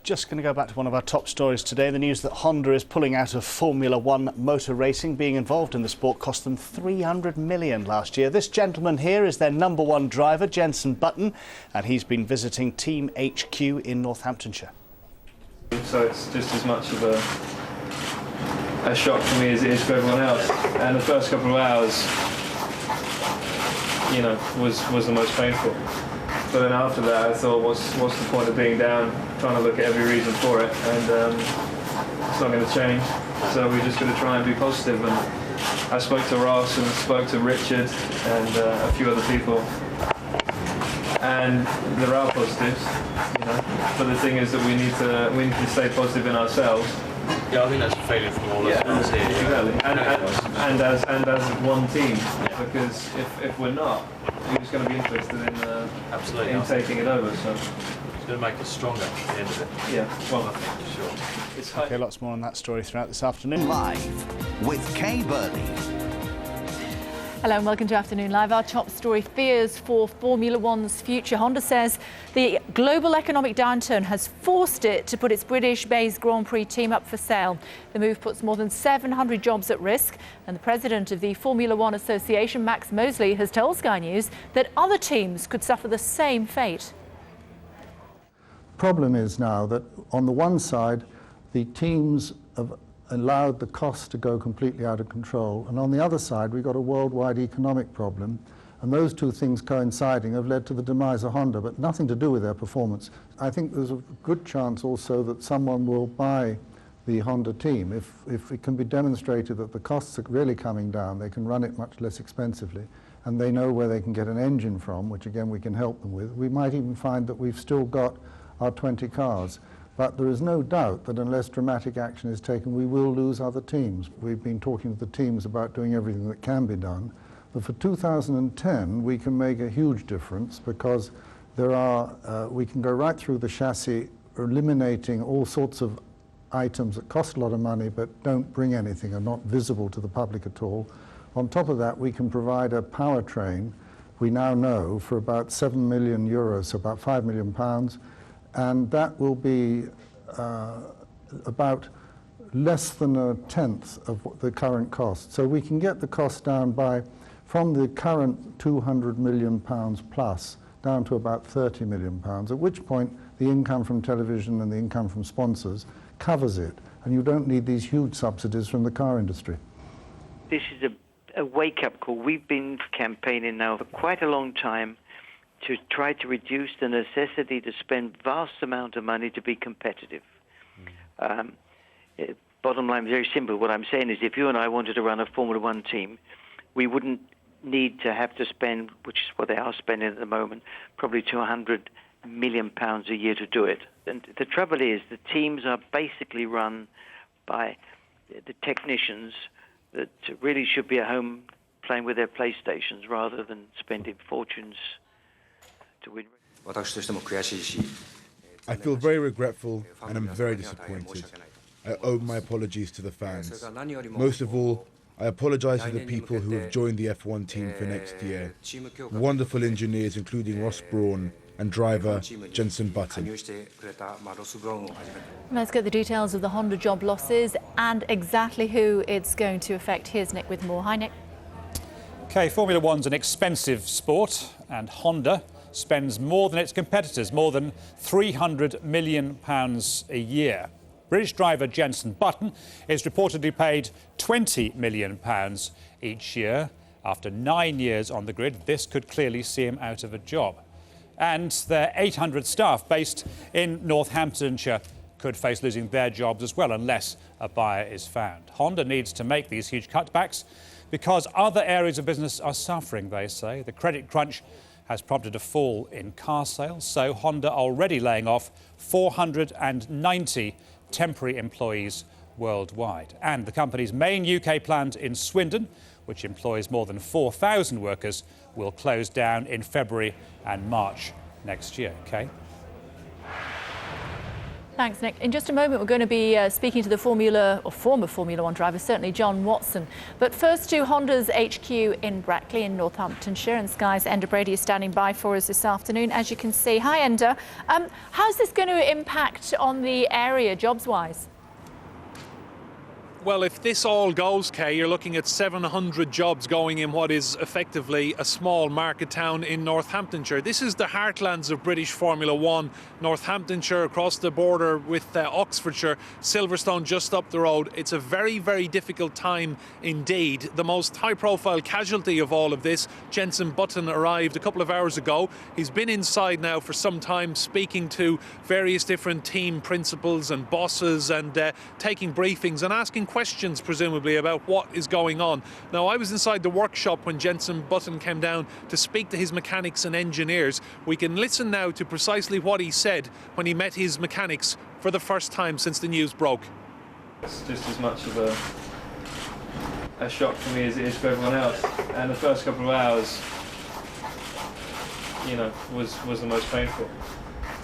S21: Just going to go back to one of our top stories today. The news that Honda is pulling out of Formula One motor racing. Being involved in the sport cost them $300 million last year. This gentleman here is their #1 driver, Jenson Button, and he's been visiting Team HQ in Northamptonshire.
S3: So it's just as much of a shock for me as it is for everyone else. And the first couple of hours, you know, was the most painful. But then after that, I thought, what's the point of being down, trying to look at every reason for it, and it's not going to change. So we're just going to try and be positive. And I spoke to Ross and spoke to Richard and a few other people, and there are positives, you know. But the thing is that we need to stay positive in ourselves.
S5: Yeah, I think that's a failure from all of us here.
S3: Exactly, and as one team, because if we're not, we're just going to be interested in taking it over. So
S5: it's going to make us stronger at the end of it.
S3: Yeah, well, I think for sure.
S21: Okay, lots more on that story throughout this afternoon.
S19: Live with Kay Burley.
S23: Hello and welcome to Afternoon Live. Our top story: fears for Formula One's future. Honda says the global economic downturn has forced it to put its British-based Grand Prix team up for sale. The move puts more than 700 jobs at risk, and the president of the Formula One Association, Max Mosley, has told Sky News that other teams could suffer the same fate.
S20: Problem is now that on the one side, the teams have allowed the cost to go completely out of control, and on the other side we've got a worldwide economic problem, and those two things coinciding have led to the demise of Honda, but nothing to do with their performance. I think there's a good chance also that someone will buy the Honda team if it can be demonstrated that the costs are really coming down. They can run it much less expensively, and they know where they can get an engine from, which again we can help them with. We might even find that we've still got our 20 cars. But there is no doubt that unless dramatic action is taken, we will lose other teams. We've been talking to the teams about doing everything that can be done. But for 2010, we can make a huge difference because there are, we can go right through the chassis, eliminating all sorts of items that cost a lot of money but don't bring anything, are not visible to the public at all. On top of that, we can provide a powertrain, we now know, for about 7 million euros, so about £5 million. And that will be about less than a tenth of the current cost. So we can get the cost down from the current £200 million plus down to about £30 million, at which point the income from television and the income from sponsors covers it, and you don't need these huge subsidies from the car industry.
S4: This is a wake-up call. We've been campaigning now for quite a long time to try to reduce the necessity to spend vast amount of money to be competitive. Bottom line is very simple. What I'm saying is if you and I wanted to run a Formula One team, we wouldn't need to have to spend, which is what they are spending at the moment, probably £200 million a year to do it. And the trouble is the teams are basically run by the technicians that really should be at home playing with their PlayStations rather than spending fortunes to win.
S7: I feel very regretful and I'm very disappointed. I owe my apologies to the fans. Most of all, I apologise to the people who have joined the F1 team for next year. Wonderful engineers including Ross Brawn and driver Jenson Button.
S23: Let's get the details of the Honda job losses and exactly who it's going to affect. Here's Nick with more. Hi, Nick.
S17: Okay, Formula One's an expensive sport, and Honda spends more than its competitors, more than £300 million a year. British driver Jenson Button is reportedly paid £20 million each year. After 9 years on the grid, this could clearly see him out of a job. And their 800 staff based in Northamptonshire could face losing their jobs as well unless a buyer is found. Honda needs to make these huge cutbacks because other areas of business are suffering, they say. The credit crunch has prompted a fall in car sales, so Honda are already laying off 490 temporary employees worldwide. And the company's main UK plant in Swindon, which employs more than 4,000 workers, will close down in February and March next year. Okay.
S23: Thanks, Nick. In just a moment, we're going to be speaking to the former Formula One driver, certainly John Watson. But first to Honda's HQ in Brackley in Northamptonshire, and Sky's Enda Brady is standing by for us this afternoon, as you can see. Hi, Enda. How's this going to impact on the area, jobs-wise?
S16: Well, if this all goes, Kay, you're looking at 700 jobs going in what is effectively a small market town in Northamptonshire. This is the heartlands of British Formula One. Northamptonshire across the border with Oxfordshire, Silverstone just up the road. It's a very, very difficult time indeed. The most high-profile casualty of all of this, Jenson Button, arrived a couple of hours ago. He's been inside now for some time, speaking to various different team principals and bosses and taking briefings and asking questions, presumably, about what is going on. Now, I was inside the workshop when Jenson Button came down to speak to his mechanics and engineers. We can listen now to precisely what he said when he met his mechanics for the first time since the news broke.
S3: It's just as much of a shock for me as it is for everyone else. And the first couple of hours, you know, was the most painful.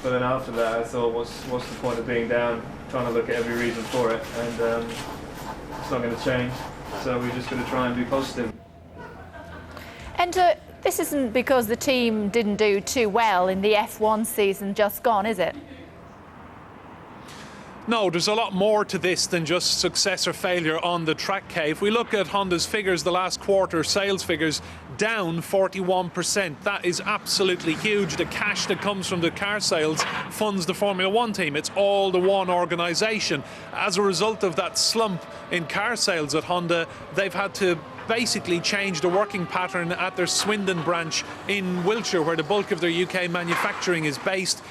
S3: But then after that, I thought, what's the point of being down, trying to look at every reason for it, and it's not going to change. So we're just going to try and be positive.
S23: And this isn't because the team didn't do too well in the F1 season just gone, is it?
S16: No, there's a lot more to this than just success or failure on the track, Kay. If we look at Honda's figures, the last quarter sales figures, down 41%. That is absolutely huge. The cash that comes from the car sales funds the Formula One team. It's all the one organisation. As a result of that slump in car sales at Honda, they've had to basically change the working pattern at their Swindon branch in Wiltshire, where the bulk of their UK manufacturing is based.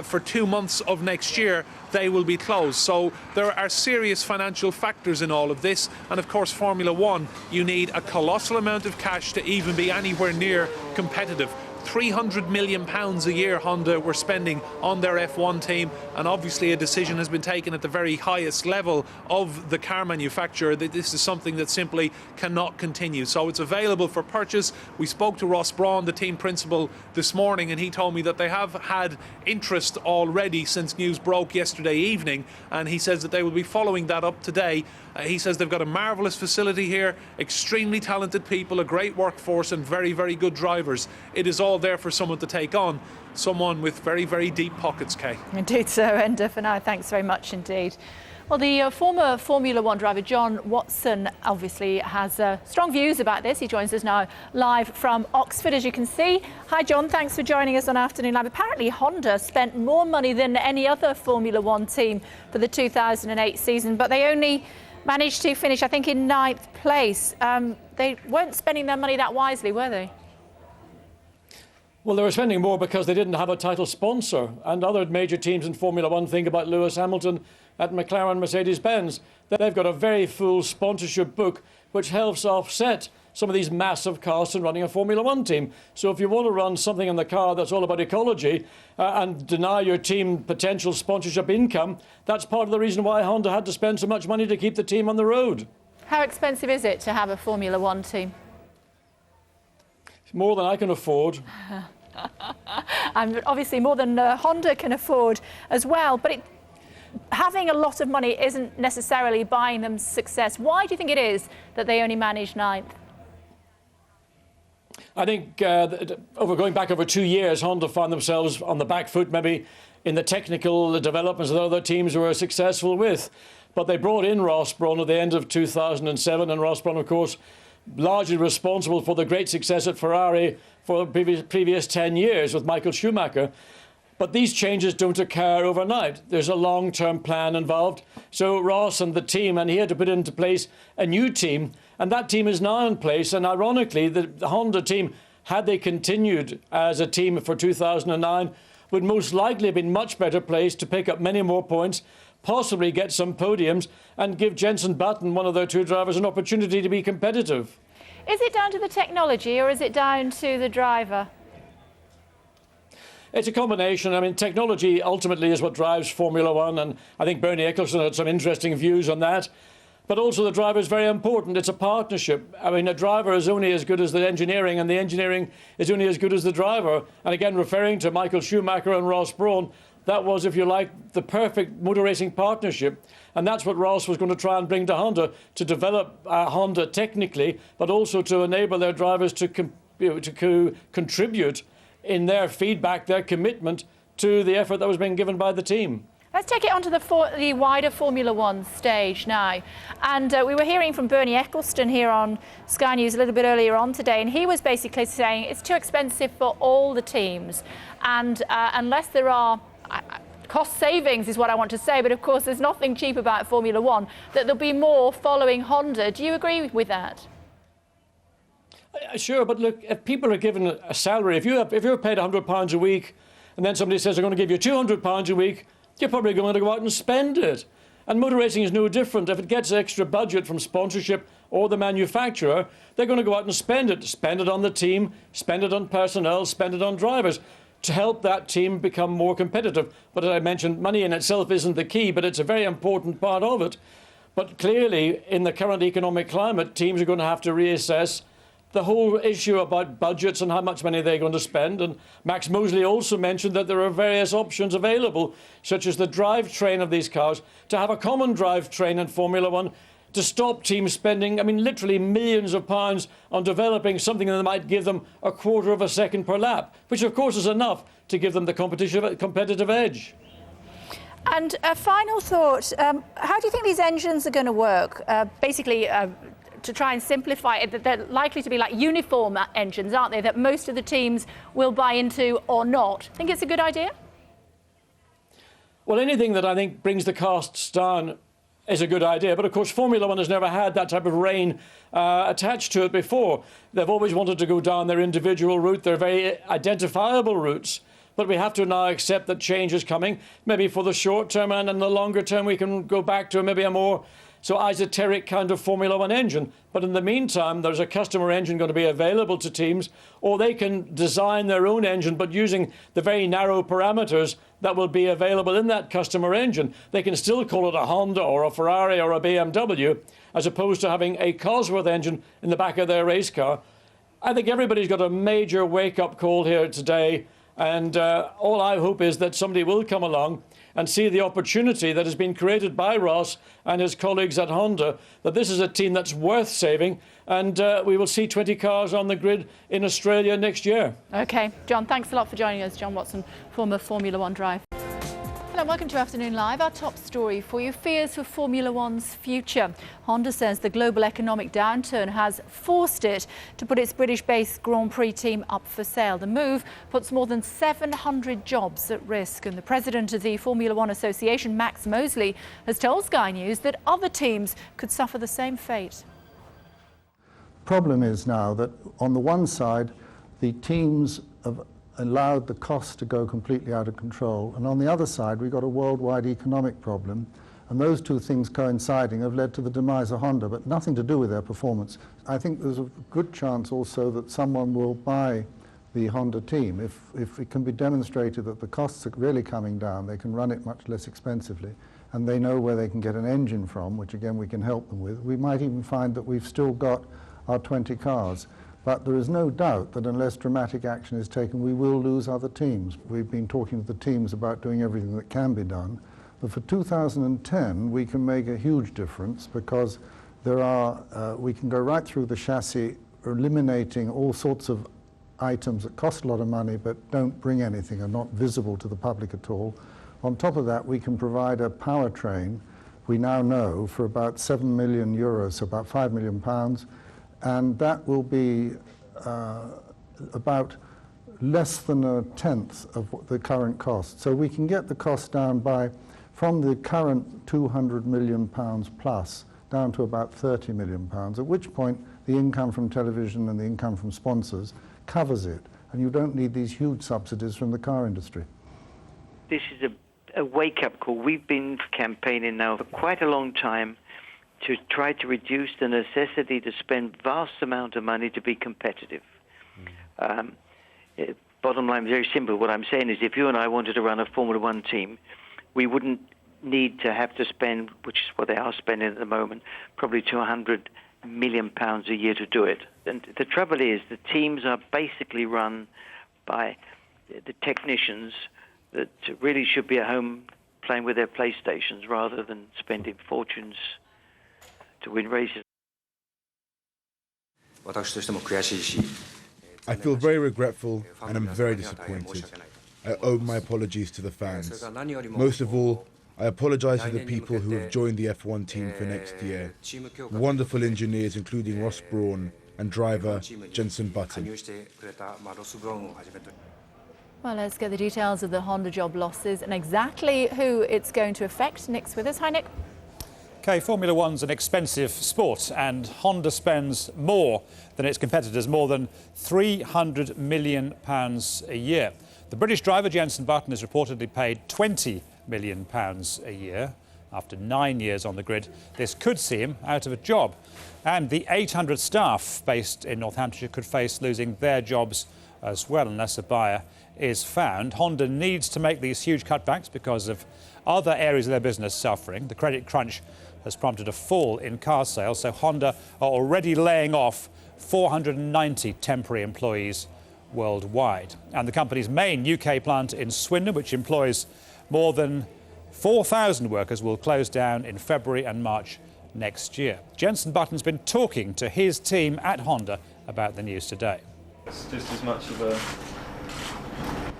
S16: For 2 months of next year, they will be closed. So there are serious financial factors in all of this. And of course, Formula One, you need a colossal amount of cash to even be anywhere near competitive. £300 million a year Honda were spending on their F1 team, and obviously a decision has been taken at the very highest level of the car manufacturer that this is something that simply cannot continue. So it's available for purchase. We spoke to Ross Brawn, the team principal, this morning, and he told me that they have had interest already since news broke yesterday evening, and he says that they will be following that up today. He says they've got a marvellous facility here, extremely talented people, a great workforce and very, very good drivers. It is all there for someone to take on, someone with very, very deep pockets, Kay.
S23: Indeed so, and for now, thanks very much indeed. Well, the former Formula One driver John Watson obviously has strong views about this. He joins us now live from Oxford, as you can see. Hi, John. Thanks for joining us on Afternoon Live. Apparently, Honda spent more money than any other Formula One team for the 2008 season, but they only managed to finish, I think, in 9th place. They weren't spending their money that wisely, were they?
S8: Well, they were spending more because they didn't have a title sponsor. And other major teams in Formula One, think about Lewis Hamilton at McLaren Mercedes-Benz. They've got a very full sponsorship book, which helps offset some of these massive costs in running a Formula One team. So if you want to run something in the car that's all about ecology and deny your team potential sponsorship income, that's part of the reason why Honda had to spend so much money to keep the team on the road.
S23: How expensive is it to have a Formula One team?
S8: More than I can afford.
S23: And obviously more than Honda can afford as well. But having a lot of money isn't necessarily buying them success. Why do you think it is that they only managed 9th?
S8: I think going back over 2 years, Honda found themselves on the back foot, maybe in the technical developments that other teams were successful with. But they brought in Ross Brawn at the end of 2007, and Ross Brawn, of course, largely responsible for the great success at Ferrari for the previous 10 years with Michael Schumacher. But these changes don't occur overnight. There's a long-term plan involved. So Ross and the team, and he had to put into place a new team, and that team is now in place. And ironically, the Honda team, had they continued as a team for 2009, would most likely have been much better placed to pick up many more points, possibly get some podiums, and give Jenson Button, one of their 2 drivers, an opportunity to be competitive.
S23: Is it down to the technology or is it down to the driver?
S8: It's a combination. I mean, technology ultimately is what drives Formula One, and I think Bernie Ecclestone had some interesting views on that. But also the driver is very important. It's a partnership. I mean, a driver is only as good as the engineering, and the engineering is only as good as the driver. And again, referring to Michael Schumacher and Ross Brawn, that was, if you like, the perfect motor racing partnership. And that's what Ross was going to try and bring to Honda, to develop Honda technically, but also to enable their drivers to contribute in their feedback, their commitment to the effort that was being given by the team.
S23: Let's take it onto the wider Formula One stage now. And we were hearing from Bernie Ecclestone here on Sky News a little bit earlier on today, and he was basically saying it's too expensive for all the teams. And unless there are cost savings is what I want to say, but of course there's nothing cheap about Formula One, that there'll be more following Honda. Do you agree with that?
S8: Sure, but look, if people are given a salary, if you're paid £100 a week, and then somebody says they're going to give you £200 a week, you're probably going to go out and spend it. And motor racing is no different. If it gets extra budget from sponsorship or the manufacturer, they're going to go out and spend it. Spend it on the team, spend it on personnel, spend it on drivers to help that team become more competitive. But as I mentioned, money in itself isn't the key, but it's a very important part of it. But clearly, in the current economic climate, teams are going to have to reassess the whole issue about budgets and how much money they're going to spend. And Max Mosley also mentioned that there are various options available, such as the drivetrain of these cars, to have a common drivetrain in Formula One, to stop teams spending, I mean, literally millions of pounds on developing something that might give them a quarter of a second per lap, which of course is enough to give them the competitive edge.
S23: And a final thought, how do you think these engines are going to work? Basically, to try and simplify it, they're likely to be like uniform engines, aren't they, that most of the teams will buy into or not. Think it's a good idea?
S8: Well, anything that I think brings the costs down is a good idea. But of course, Formula One has never had that type of rein attached to it before. They've always wanted to go down their individual route, their very identifiable routes. But we have to now accept that change is coming, maybe for the short term, and in the longer term we can go back to maybe a more esoteric kind of Formula One engine. But in the meantime, there's a customer engine going to be available to teams, or they can design their own engine, but using the very narrow parameters that will be available in that customer engine. They can still call it a Honda or a Ferrari or a BMW, as opposed to having a Cosworth engine in the back of their race car. I think everybody's got a major wake-up call here today, and all I hope is that somebody will come along and see the opportunity that has been created by Ross and his colleagues at Honda, that this is a team that's worth saving, and we will see 20 cars on the grid in Australia next year.
S23: OK, John, thanks a lot for joining us. John Watson, former Formula One driver. Hello, welcome to Afternoon Live. Our top story for you, fears for Formula One's future. Honda says the global economic downturn has forced it to put its British-based Grand Prix team up for sale. The move puts more than 700 jobs at risk. And the president of the Formula One Association, Max Mosley, has told Sky News that other teams could suffer the same fate.
S20: Problem is now that on the one side, the teams have allowed the costs to go completely out of control, and on the other side we've got a worldwide economic problem, and those two things coinciding have led to the demise of Honda, but nothing to do with their performance. I think there's a good chance also that someone will buy the Honda team if it can be demonstrated that the costs are really coming down. They can run it much less expensively, and they know where they can get an engine from, which again we can help them with. We might even find that we've still got our 20 cars. But there is no doubt that unless dramatic action is taken, we will lose other teams. We've been talking to the teams about doing everything that can be done. But for 2010, we can make a huge difference because we can go right through the chassis, eliminating all sorts of items that cost a lot of money but don't bring anything, are not visible to the public at all. On top of that, we can provide a powertrain, we now know, for about 7 million euros, so about £5 million, and that will be about less than a tenth of the current cost. So we can get the cost down from the current £200 million plus down to about £30 million, at which point the income from television and the income from sponsors covers it, and you don't need these huge subsidies from the car industry.
S4: This is a wake-up call. We've been campaigning now for quite a long time to try to reduce the necessity to spend vast amount of money to be competitive. Bottom line, very simple. What I'm saying is if you and I wanted to run a Formula One team, we wouldn't need to have to spend, which is what they are spending at the moment, probably £200 million a year to do it. And the trouble is the teams are basically run by the technicians that really should be at home playing with their PlayStations rather than spending fortunes to win races.
S7: I feel very regretful and I'm very disappointed. I owe my apologies to the fans. Most of all, I apologise to the people who have joined the F1 team for next year. Wonderful engineers including Ross Brawn and driver Jenson Button.
S23: Well, let's get the details of the Honda job losses and exactly who it's going to affect. Nick's with us. Hi, Nick.
S17: Okay, Formula One's an expensive sport and Honda spends more than its competitors, more than £300 million a year. The British driver Jenson Button is reportedly paid £20 million a year. After 9 years on the grid, this could see him out of a job. And the 800 staff based in Northamptonshire could face losing their jobs as well unless a buyer is found. Honda needs to make these huge cutbacks because of other areas of their business suffering. The credit crunch has prompted a fall in car sales, so Honda are already laying off 490 temporary employees worldwide. And the company's main UK plant in Swindon, which employs more than 4,000 workers, will close down in February and March next year. Jenson Button's been talking to his team at Honda about the news today.
S3: It's just as much of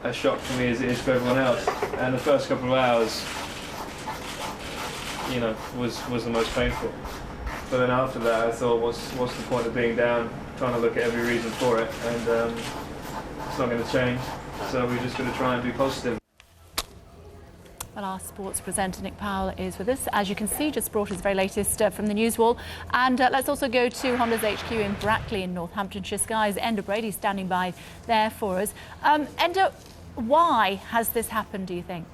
S3: a shock for me as it is for everyone else. And the first couple of hours, you know, was the most painful. But then after that, I thought, what's the point of being down, trying to look at every reason for it, and it's not going to change. So we're just going to try and be positive.
S23: Well, our sports presenter Nick Powell is with us. As you can see, just brought his very latest from the news wall. And let's also go to Honda's HQ in Brackley in Northamptonshire. Sky's Enda Brady standing by there for us. Enda, why has this happened, do you think?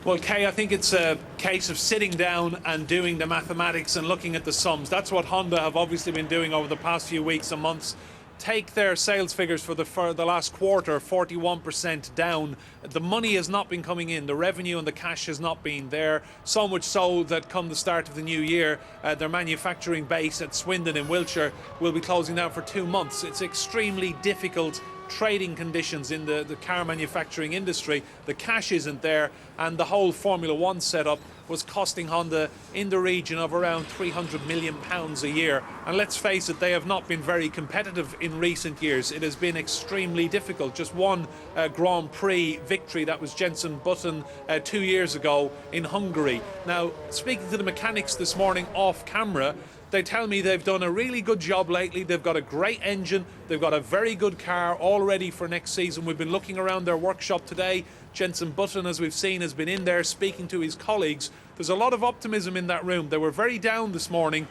S16: Well, Kay, I think it's a case of sitting down and doing the mathematics and looking at the sums. That's what Honda have obviously been doing over the past few weeks and months. Take their sales figures for the last quarter, 41% down. The money has not been coming in. The revenue and the cash has not been there. So much so that come the start of the new year, their manufacturing base at Swindon in Wiltshire will be closing down for 2 months. It's extremely difficult trading conditions in the car manufacturing industry. The cash isn't there, and the whole Formula One setup was costing Honda in the region of around £300 million a year. And let's face it, they have not been very competitive in recent years. It has been extremely difficult. Just one Grand Prix victory, that was Jenson Button 2 years ago in Hungary. Now, speaking to the mechanics this morning off camera, they tell me they've done a really good job lately. They've got a great engine. They've got a very good car all ready for next season. We've been looking around their workshop today. Jenson Button, as we've seen, has been in there speaking to his colleagues. There's a lot of optimism in that room. They were very down this morning.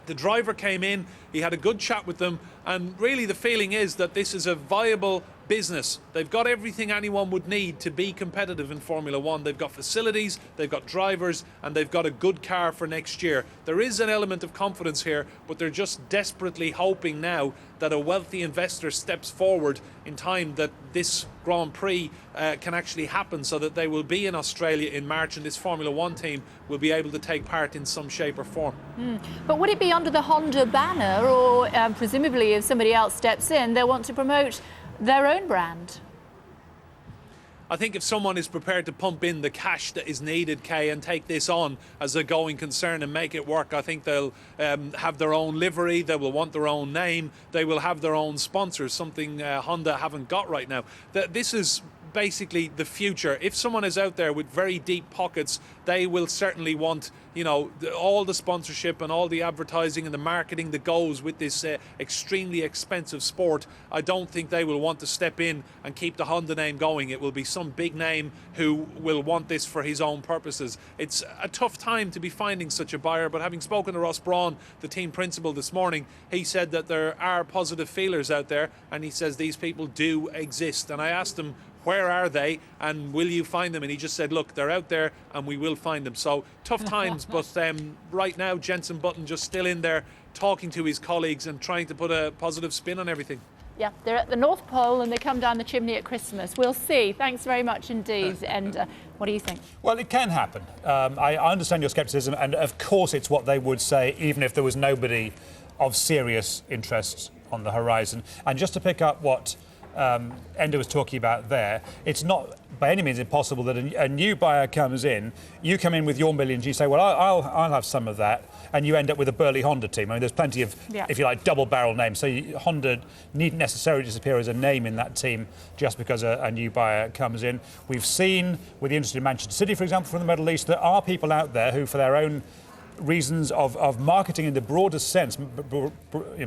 S16: The driver came in, he had a good chat with them, and really the feeling is that this is a viable business. They've got everything anyone would need to be competitive in Formula One. They've got facilities, they've got drivers, and they've got a good car for next year. There is an element of confidence here, but they're just desperately hoping now that a wealthy investor steps forward in time, that this Grand Prix can actually happen, so that they will be in Australia in March and this Formula One team will be able to take part in some shape or form.
S23: But would it be under the Honda banner, or presumably if somebody else steps in, they'll want to promote their own brand?
S16: I think if someone is prepared to pump in the cash that is needed, Kay, and take this on as a going concern and make it work, I think they'll have their own livery, they will want their own name, they will have their own sponsors, something Honda haven't got right now. This is basically the future. If someone is out there with very deep pockets, they will certainly want, you know, all the sponsorship and all the advertising and the marketing that goes with this extremely expensive sport. I don't think they will want to step in and keep the Honda name going. It will be some big name who will want this for his own purposes. It's a tough time to be finding such a buyer, but having spoken to Ross Brawn, the team principal, this morning, he said that there are positive feelers out there, and he says these people do exist. And I asked him, where are they and will you find them? And he just said, look, they're out there and we will find them. So tough times, but right now Jenson Button just still in there talking to his colleagues and trying to put a positive spin on everything.
S23: Yeah, they're at the North Pole and they come down the chimney at Christmas. We'll see. Thanks very much indeed. And what do you think?
S17: Well, it can happen. I understand your scepticism, and of course it's what they would say even if there was nobody of serious interest on the horizon. And just to pick up what Enda was talking about there, it's not by any means impossible that a new buyer comes in, you come in with your millions, you say, well, I'll have some of that, and you end up with a burly Honda team. I mean, there's plenty of, if you like, double-barrel names. So Honda needn't necessarily disappear as a name in that team just because a new buyer comes in. We've seen, with the industry in Manchester City, for example, from the Middle East, there are people out there who, for their own reasons of marketing in the broadest sense,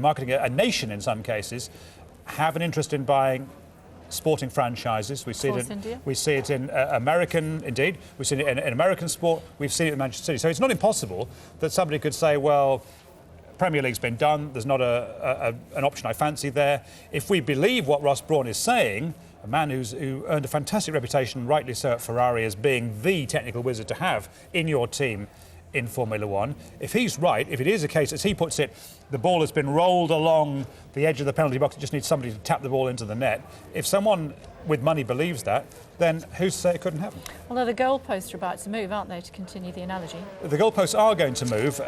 S17: marketing a nation in some cases, have an interest in buying sporting franchises. We see it in American, indeed. We've seen it in American sport. We've seen it in Manchester City. So it's not impossible that somebody could say, well, Premier League's been done. There's not an option I fancy there. If we believe what Ross Brawn is saying, a man who earned a fantastic reputation, rightly so, at Ferrari as being the technical wizard to have in your team in Formula One. If he's right, if it is a case, as he puts it, the ball has been rolled along the edge of the penalty box, it just needs somebody to tap the ball into the net. If someone with money believes that, then who's to say it couldn't happen?
S23: Although the goalposts are about to move, aren't they, to continue the analogy?
S17: The goalposts are going to move.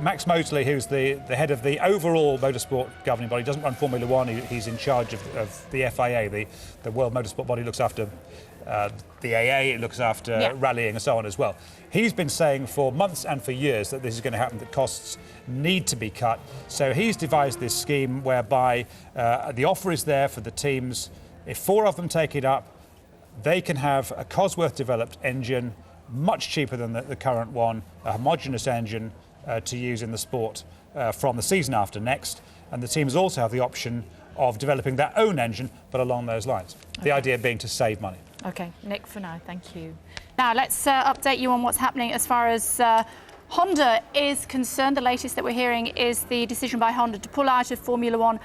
S17: Max Mosley, who's the head of the overall motorsport governing body, doesn't run Formula One. He's in charge of the FIA, the World Motorsport Body, looks after the AA, it looks after rallying and so on as well. He's been saying for months and for years that this is going to happen, that costs need to be cut. So he's devised this scheme whereby the offer is there for the teams. If 4 of them take it up, they can have a Cosworth-developed engine, much cheaper than the current one, a homogeneous engine to use in the sport from the season after next. And the teams also have the option of developing their own engine, but along those lines. Okay. The idea being to save money.
S23: OK, Nick, for now, thank you. Now, let's update you on what's happening as far as Honda is concerned. The latest that we're hearing is the decision by Honda to pull out of Formula One,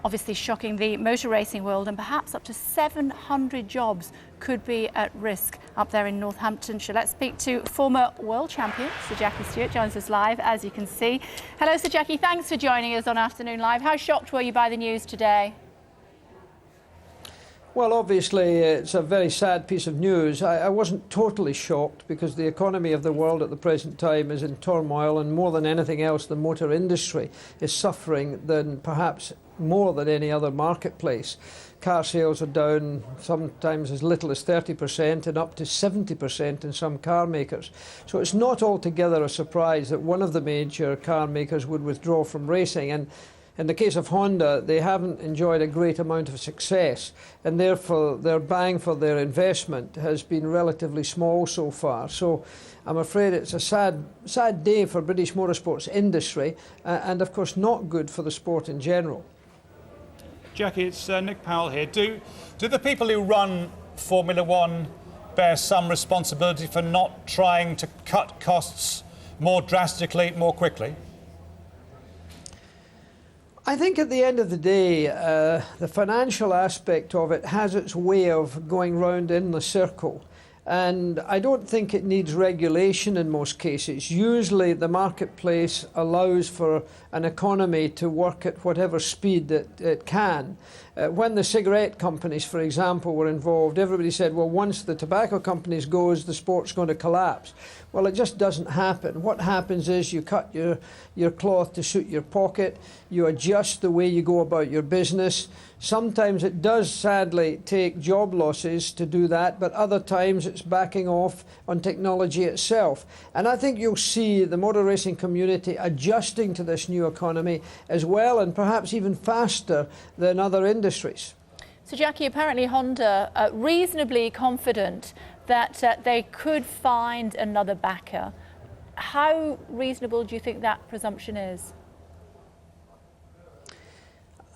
S23: obviously shocking the motor racing world, and perhaps up to 700 jobs could be at risk up there in Northamptonshire. Let's speak to former world champion Sir Jackie Stewart, joins us live, as you can see. Hello, Sir Jackie, thanks for joining us on Afternoon Live. How shocked were you by the news today?
S2: Well, obviously, it's a very sad piece of news. I wasn't totally shocked because the economy of the world at the present time is in turmoil, and more than anything else, the motor industry is suffering than perhaps more than any other marketplace. Car sales are down sometimes as little as 30% and up to 70% in some car makers. So it's not altogether a surprise that one of the major car makers would withdraw from racing. And in the case of Honda, they haven't enjoyed a great amount of success, and therefore their bang for their investment has been relatively small so far. So I'm afraid it's a sad day for British motorsports industry, and of course not good for the sport in general.
S17: Jackie, it's Nick Powell here. Do the people who run Formula One bear some responsibility for not trying to cut costs more drastically, more quickly?
S2: I think at the end of the day, the financial aspect of it has its way of going round in the circle. And I don't think it needs regulation in most cases. Usually the marketplace allows for an economy to work at whatever speed that it can. When the cigarette companies, for example, were involved, everybody said, well, once the tobacco companies goes, the sport's going to collapse. Well, it just doesn't happen. What happens is you cut your cloth to suit your pocket, you adjust the way you go about your business. Sometimes it does sadly take job losses to do that, but other times it's backing off on technology itself. And I think you'll see the motor racing community adjusting to this new economy as well, and perhaps even faster than other industries.
S23: So Jackie, apparently Honda are reasonably confident that they could find another backer. How reasonable do you think that presumption is?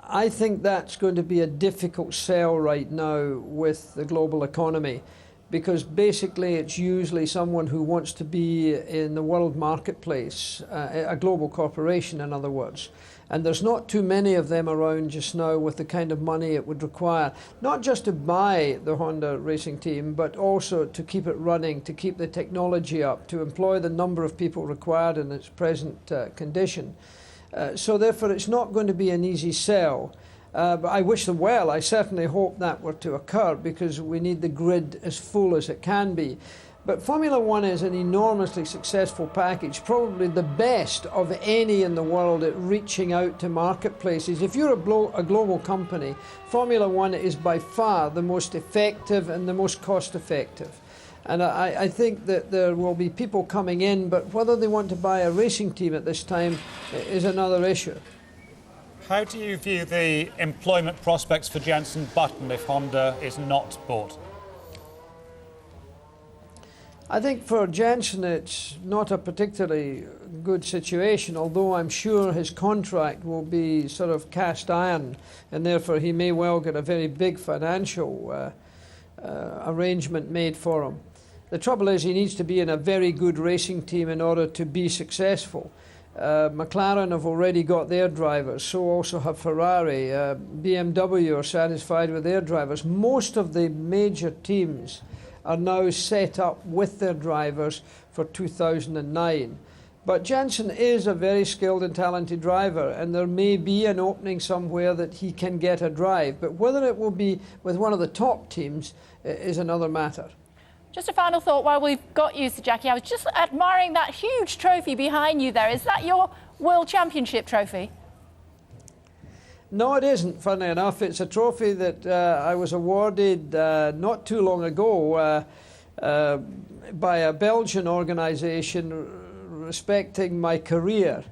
S2: I think that's going to be a difficult sell right now with the global economy, because basically it's usually someone who wants to be in the world marketplace, a global corporation in other words. And there's not too many of them around just now with the kind of money it would require, not just to buy the Honda racing team, but also to keep it running, to keep the technology up, to employ the number of people required in its present condition. So therefore it's not going to be an easy sell. But I wish them well. I certainly hope that were to occur, because we need the grid as full as it can be. But Formula One is an enormously successful package, probably the best of any in the world at reaching out to marketplaces. If you're a global company, Formula One is by far the most effective and the most cost effective. And I think that there will be people coming in, but whether they want to buy a racing team at this time is another issue.
S17: How do you view the employment prospects for Jenson Button if Honda is not bought?
S2: I think for Jenson it's not a particularly good situation, although I'm sure his contract will be sort of cast iron, and therefore he may well get a very big financial arrangement made for him. The trouble is he needs to be in a very good racing team in order to be successful. McLaren have already got their drivers, so also have Ferrari. BMW are satisfied with their drivers. Most of the major teams are now set up with their drivers for 2009. But Jenson is a very skilled and talented driver, and there may be an opening somewhere that he can get a drive. But whether it will be with one of the top teams is another matter.
S23: Just a final thought while we've got you, Sir Jackie. I was just admiring that huge trophy behind you there. Is that your World Championship trophy?
S2: No, it isn't, funnily enough. It's a trophy that I was awarded not too long ago by a Belgian organisation respecting my career.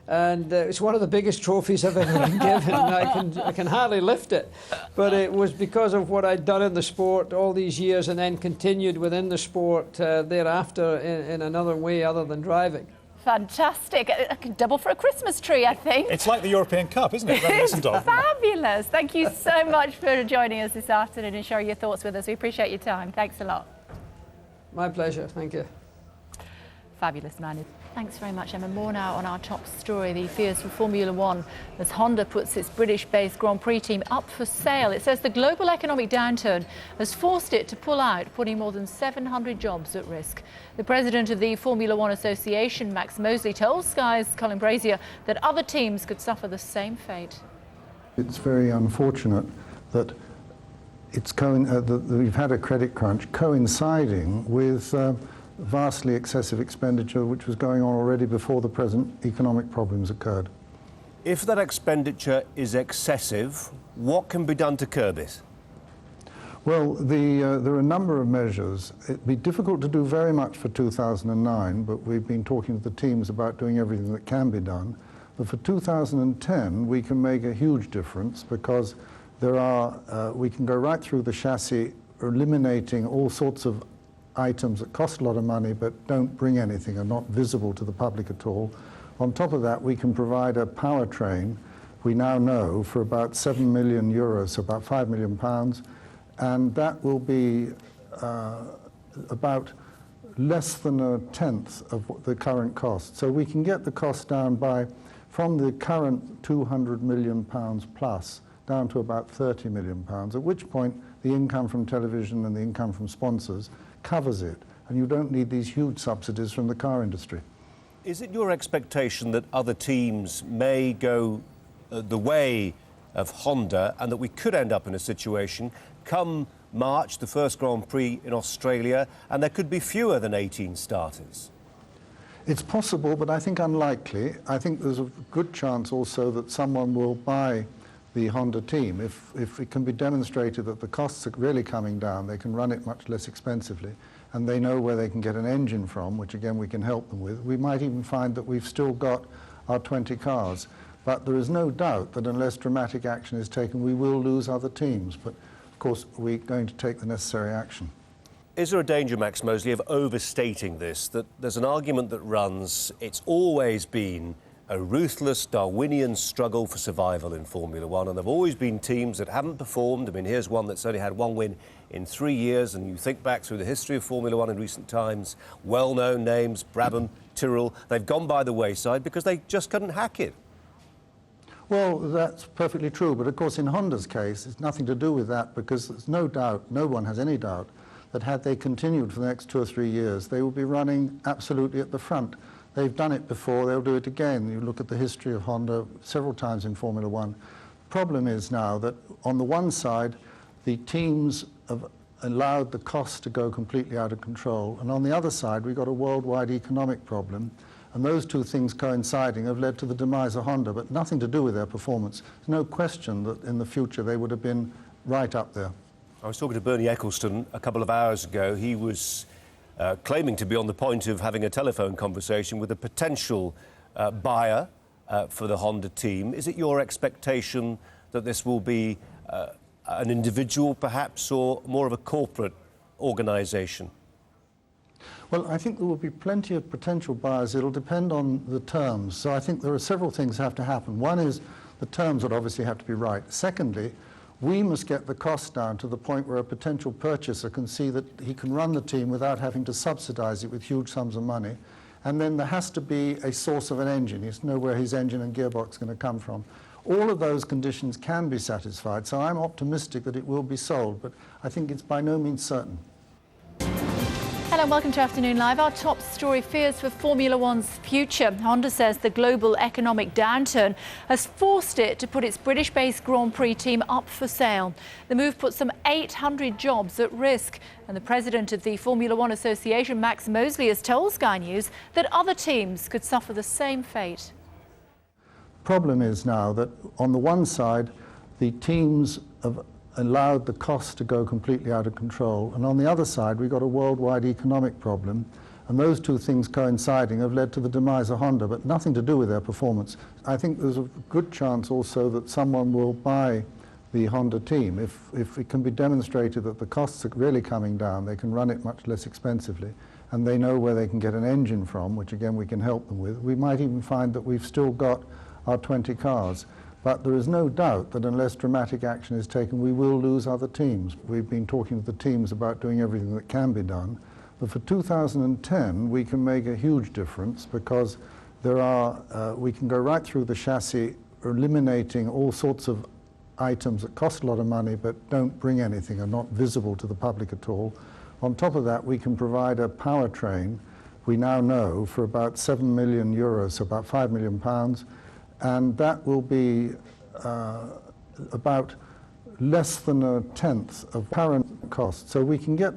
S2: And it's one of the biggest trophies I've ever been given. I can hardly lift it. But it was because of what I'd done in the sport all these years, and then continued within the sport thereafter in another way other than driving.
S23: Fantastic. I could double for a Christmas tree, I think.
S17: It's like the European Cup, isn't it?
S23: It's fabulous. Thank you so much for joining us this afternoon and sharing your thoughts with us. We appreciate your time. Thanks a lot.
S2: My pleasure. Thank you.
S23: Fabulous man. Thanks very much, Emma. More now on our top story, the fears for Formula One as Honda puts its British-based Grand Prix team up for sale. It says the global economic downturn has forced it to pull out, putting more than 700 jobs at risk. The president of the Formula One Association, Max Mosley, told Sky's Colin Brazier that other teams could suffer the same fate.
S20: It's very unfortunate that that we've had a credit crunch coinciding with vastly excessive expenditure which was going on already before the present economic problems occurred.
S13: If that expenditure is excessive, what can be done to curb it?
S20: Well, there are a number of measures. It'd be difficult to do very much for 2009, but we've been talking to the teams about doing everything that can be done. But for 2010, we can make a huge difference, because we can go right through the chassis, eliminating all sorts of items that cost a lot of money but don't bring anything, are not visible to the public at all. On top of that, we can provide a powertrain, we now know, for about 7 million euros, so about £5 million, and that will be about less than a tenth of the current cost. So we can get the cost down by from the current £200 million plus down to about £30 million, at which point the income from television and the income from sponsors covers it, and you don't need these huge subsidies from the car industry.
S13: Is it your expectation that other teams may go the way of Honda and that we could end up in a situation come March, the first Grand Prix in Australia, and there could be fewer than 18 starters?
S20: It's possible, but I think unlikely. I think there's a good chance also that someone will buy the Honda team. If it can be demonstrated that the costs are really coming down, they can run it much less expensively, and they know where they can get an engine from, which again we can help them with. We might even find that we've still got our 20 cars. But there is no doubt that unless dramatic action is taken, we will lose other teams. But of course, we're going to take the necessary action.
S13: Is there a danger, Max Mosley, of overstating this? That there's an argument that runs, it's always been a ruthless Darwinian struggle for survival in Formula One, and there have always been teams that haven't performed. I mean, here's one that's only had one win in 3 years, and you think back through the history of Formula One in recent times, well-known names, Brabham, Tyrrell, they've gone by the wayside because they just couldn't hack it.
S20: Well, that's perfectly true, but of course in Honda's case, it's nothing to do with that, because there's no doubt, no one has any doubt, that had they continued for the next 2 or 3 years, they will be running absolutely at the front. They've done it before, they'll do it again. You look at the history of Honda several times in Formula One. Problem is now that on the one side, the teams have allowed the cost to go completely out of control, and on the other side, we've got a worldwide economic problem. And those two things coinciding have led to the demise of Honda, but nothing to do with their performance. There's no question that in the future they would have been right up there.
S13: I was talking to Bernie Ecclestone a couple of hours ago. He was claiming to be on the point of having a telephone conversation with a potential buyer for the Honda team. Is it your expectation that this will be an individual perhaps, or more of a corporate organisation?
S20: Well, I think there will be plenty of potential buyers. It'll depend on the terms. So I think there are several things that have to happen. One is the terms would obviously have to be right. Secondly, we must get the cost down to the point where a potential purchaser can see that he can run the team without having to subsidize it with huge sums of money. And then there has to be a source of an engine. He has to know where his engine and gearbox are going to come from. All of those conditions can be satisfied. So I'm optimistic that it will be sold, but I think it's by no means certain.
S23: Hello and welcome to Afternoon Live. Our top story: fears for Formula One's future. Honda says the global economic downturn has forced it to put its British-based Grand Prix team up for sale. The move puts some 800 jobs at risk. And the president of the Formula One Association, Max Mosley, has told Sky News that other teams could suffer the same fate.
S20: Problem is now that on the one side, the teams have allowed the costs to go completely out of control, and on the other side we've got a worldwide economic problem, and those two things coinciding have led to the demise of Honda, but nothing to do with their performance. I think there's a good chance also that someone will buy the Honda team. If it can be demonstrated that the costs are really coming down, they can run it much less expensively, and they know where they can get an engine from, which again we can help them with. We might even find that we've still got our 20 cars. But there is no doubt that unless dramatic action is taken, we will lose other teams. We've been talking to the teams about doing everything that can be done. But for 2010, we can make a huge difference, because there are, we can go right through the chassis, eliminating all sorts of items that cost a lot of money but don't bring anything, are not visible to the public at all. On top of that, we can provide a powertrain, we now know, for about 7 million euros, so about £5 million. And that will be about less than a tenth of current cost. So we can get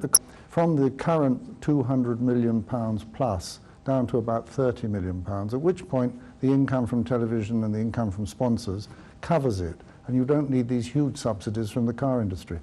S20: from the current £200 million plus down to about £30 million, at which point the income from television and the income from sponsors covers it, and you don't need these huge subsidies from the car industry.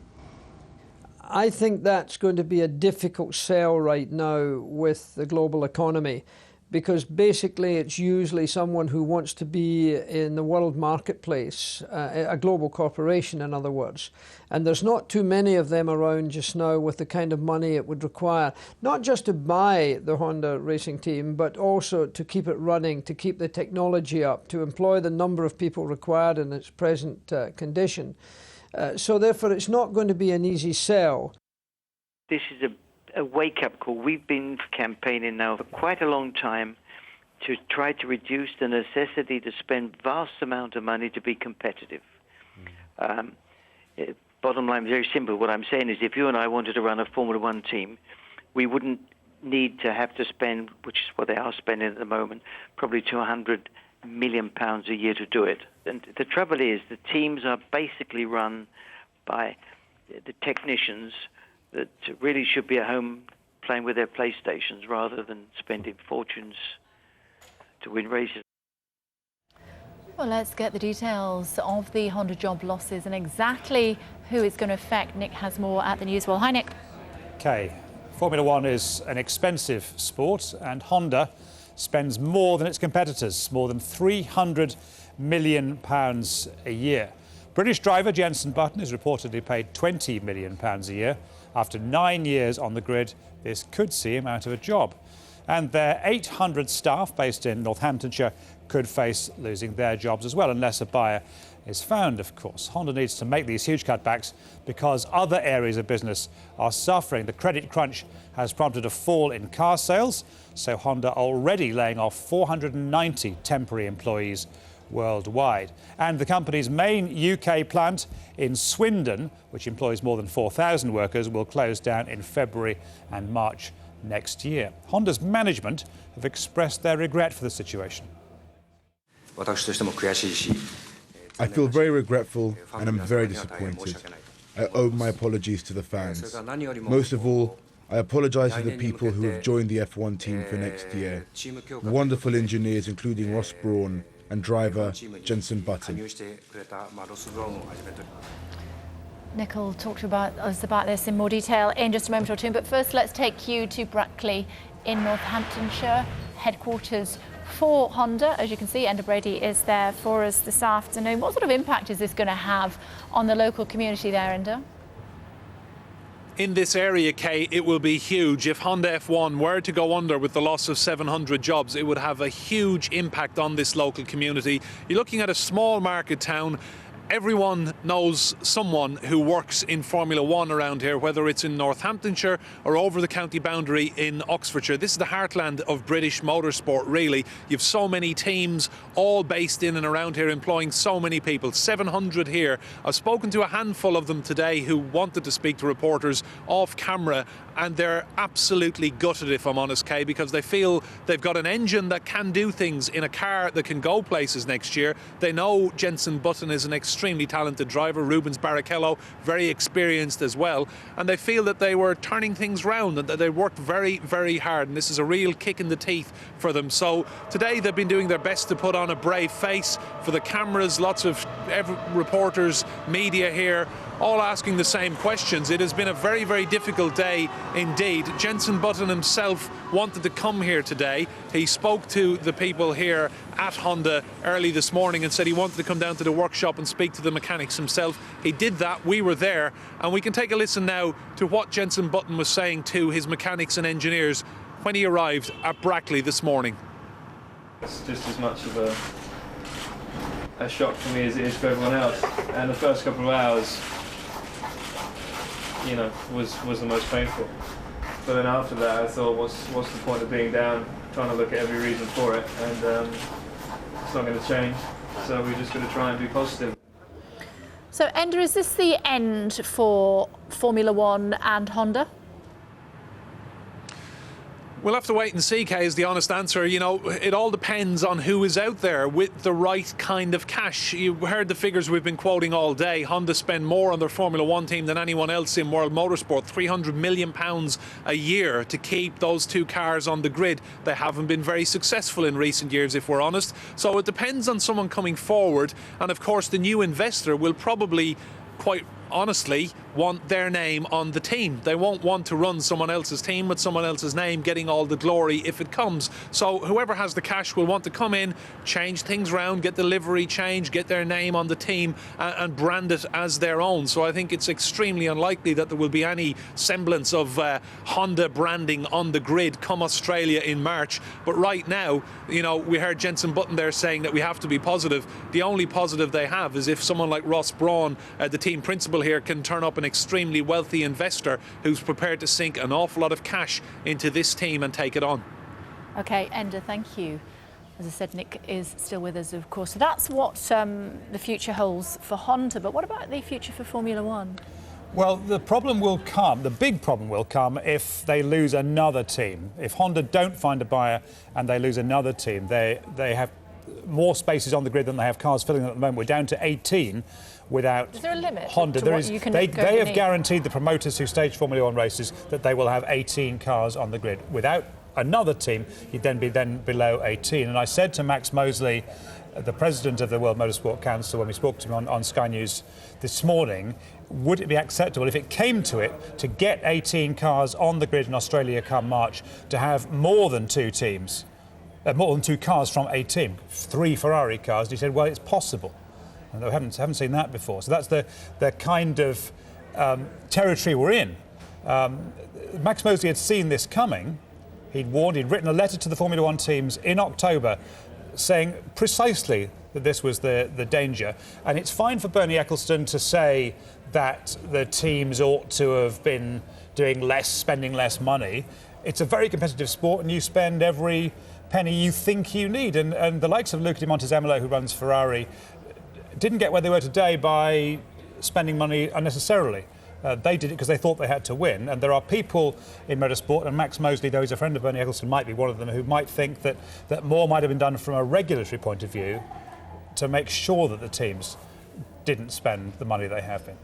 S2: I think that's going to be a difficult sell right now with the global economy, because basically it's usually someone who wants to be in the world marketplace, a global corporation in other words. And there's not too many of them around just now with the kind of money it would require, not just to buy the Honda racing team, but also to keep it running, to keep the technology up, to employ the number of people required in its present condition. So therefore it's not going to be an easy sell.
S4: This is a wake-up call. We've been campaigning now for quite a long time to try to reduce the necessity to spend vast amount of money to be competitive. Bottom line, very simple. What I'm saying is if you and I wanted to run a Formula One team, we wouldn't need to have to spend, which is what they are spending at the moment, probably £200 million a year to do it. And the trouble is the teams are basically run by the technicians that really should be at home playing with their PlayStations rather than spending fortunes to win races.
S23: Well, let's get the details of the Honda job losses and exactly who it's going to affect. Nick has more at the news. Well, hi, Nick.
S17: Okay, Formula One is an expensive sport, and Honda spends more than its competitors, more than £300 million a year. British driver Jenson Button is reportedly paid £20 million a year. After 9 years on the grid, this could see him out of a job. And their 800 staff based in Northamptonshire could face losing their jobs as well, unless a buyer is found, of course. Honda needs to make these huge cutbacks because other areas of business are suffering. The credit crunch has prompted a fall in car sales, so Honda already laying off 490 temporary employees worldwide. And the company's main UK plant in Swindon, which employs more than 4,000 workers, will close down in February and March next year. Honda's management have expressed their regret for the situation.
S7: I feel very regretful and I'm very disappointed. I owe my apologies to the fans. Most of all, I apologise to the people who have joined the F1 team for next year. Wonderful engineers including Ross Brawn and driver Jenson Button.
S23: Nick will talk to us about this in more detail in just a moment or two. But first, let's take you to Brackley in Northamptonshire, headquarters for Honda. As you can see, Enda Brady is there for us this afternoon. What sort of impact is this going to have on the local community there, Enda?
S16: In this area, Kay, it will be huge. If Honda F1 were to go under with the loss of 700 jobs, it would have a huge impact on this local community. You're looking at a small market town. Everyone knows someone who works in Formula One around here, whether it's in Northamptonshire or over the county boundary in Oxfordshire. This is the heartland of British motorsport, really. You've so many teams all based in and around here, employing so many people. 700 here. I've spoken to a handful of them today who wanted to speak to reporters off camera, and they're absolutely gutted, if I'm honest, Kay, because they feel they've got an engine that can do things in a car that can go places next year. They know Jenson Button is an extremely talented driver, Rubens Barrichello, very experienced as well, and they feel that they were turning things round and that they worked very, very hard, and this is a real kick in the teeth for them. So today they've been doing their best to put on a brave face for the cameras, lots of reporters, media here, all asking the same questions. It has been a very, very difficult day indeed. Jenson Button himself wanted to come here today. He spoke to the people here at Honda early this morning and said he wanted to come down to the workshop and speak to the mechanics himself. He did that. We were there, and we can take a listen now to what Jenson Button was saying to his mechanics and engineers when he arrived at Brackley this morning.
S3: It's just as much of a shock for me as it is for everyone else, and the first couple of hours, you know, was the most painful. But then after that, I thought, what's the point of being down, trying to look at every reason for it, and it's not going to change. So we're just going to try and be positive.
S23: So, Enda, is this the end for Formula One and Honda?
S16: We'll have to wait and see, Kay, is the honest answer. You know, it all depends on who is out there with the right kind of cash. You heard the figures we've been quoting all day. Honda spend more on their Formula One team than anyone else in world motorsport, £300 million a year to keep those two cars on the grid. They haven't been very successful in recent years, if we're honest. So it depends on someone coming forward. And of course, the new investor will probably, quite honestly, want their name on the team. They won't want to run someone else's team with someone else's name getting all the glory if it comes. So whoever has the cash will want to come in, change things around, get the livery change, get their name on the team and brand it as their own. So I think it's extremely unlikely that there will be any semblance of Honda branding on the grid come Australia in March. But right now, you know, we heard Jenson Button there saying that we have to be positive. The only positive they have is if someone like Ross Brawn, the team principal here, can turn up an extremely wealthy investor who's prepared to sink an awful lot of cash into this team and take it on.
S23: OK, Enda, thank you. As I said, Nick is still with us, of course. So that's what the future holds for Honda. But what about the future for Formula One?
S17: Well, the problem will come, the big problem will come if they lose another team. If Honda don't find a buyer and they lose another team, they have more spaces on the grid than they have cars filling at the moment. We're down to 18 without
S23: Is there a limit
S17: Honda.
S23: to what you can
S17: they
S23: go
S17: have
S23: beneath?
S17: guaranteed the promoters who stage Formula One races that they will have 18 cars on the grid. Without another team, you'd then be below 18. And I said to Max Mosley, the president of the World Motorsport Council, when we spoke to him on Sky News this morning, would it be acceptable if it came to it to get 18 cars on the grid in Australia come March to have more than two teams, more than two cars from a team, 3 Ferrari cars? And he said, well, it's possible. And we haven't seen that before. So that's the kind of territory we're in. Max Mosley had seen this coming. He'd warned, he'd written a letter to the Formula One teams in October saying precisely that this was the danger. And it's fine for Bernie Ecclestone to say that the teams ought to have been doing less, spending less money. It's a very competitive sport and you spend every penny you think you need. And the likes of Luca Di Montezemolo, who runs Ferrari, didn't get where they were today by spending money unnecessarily. They did it because they thought they had to win. And there are people in motorsport, and Max Mosley, though he's a friend of Bernie Ecclestone, might be one of them, who might think that more might have been done from a regulatory point of view to make sure that the teams didn't spend the money they have been.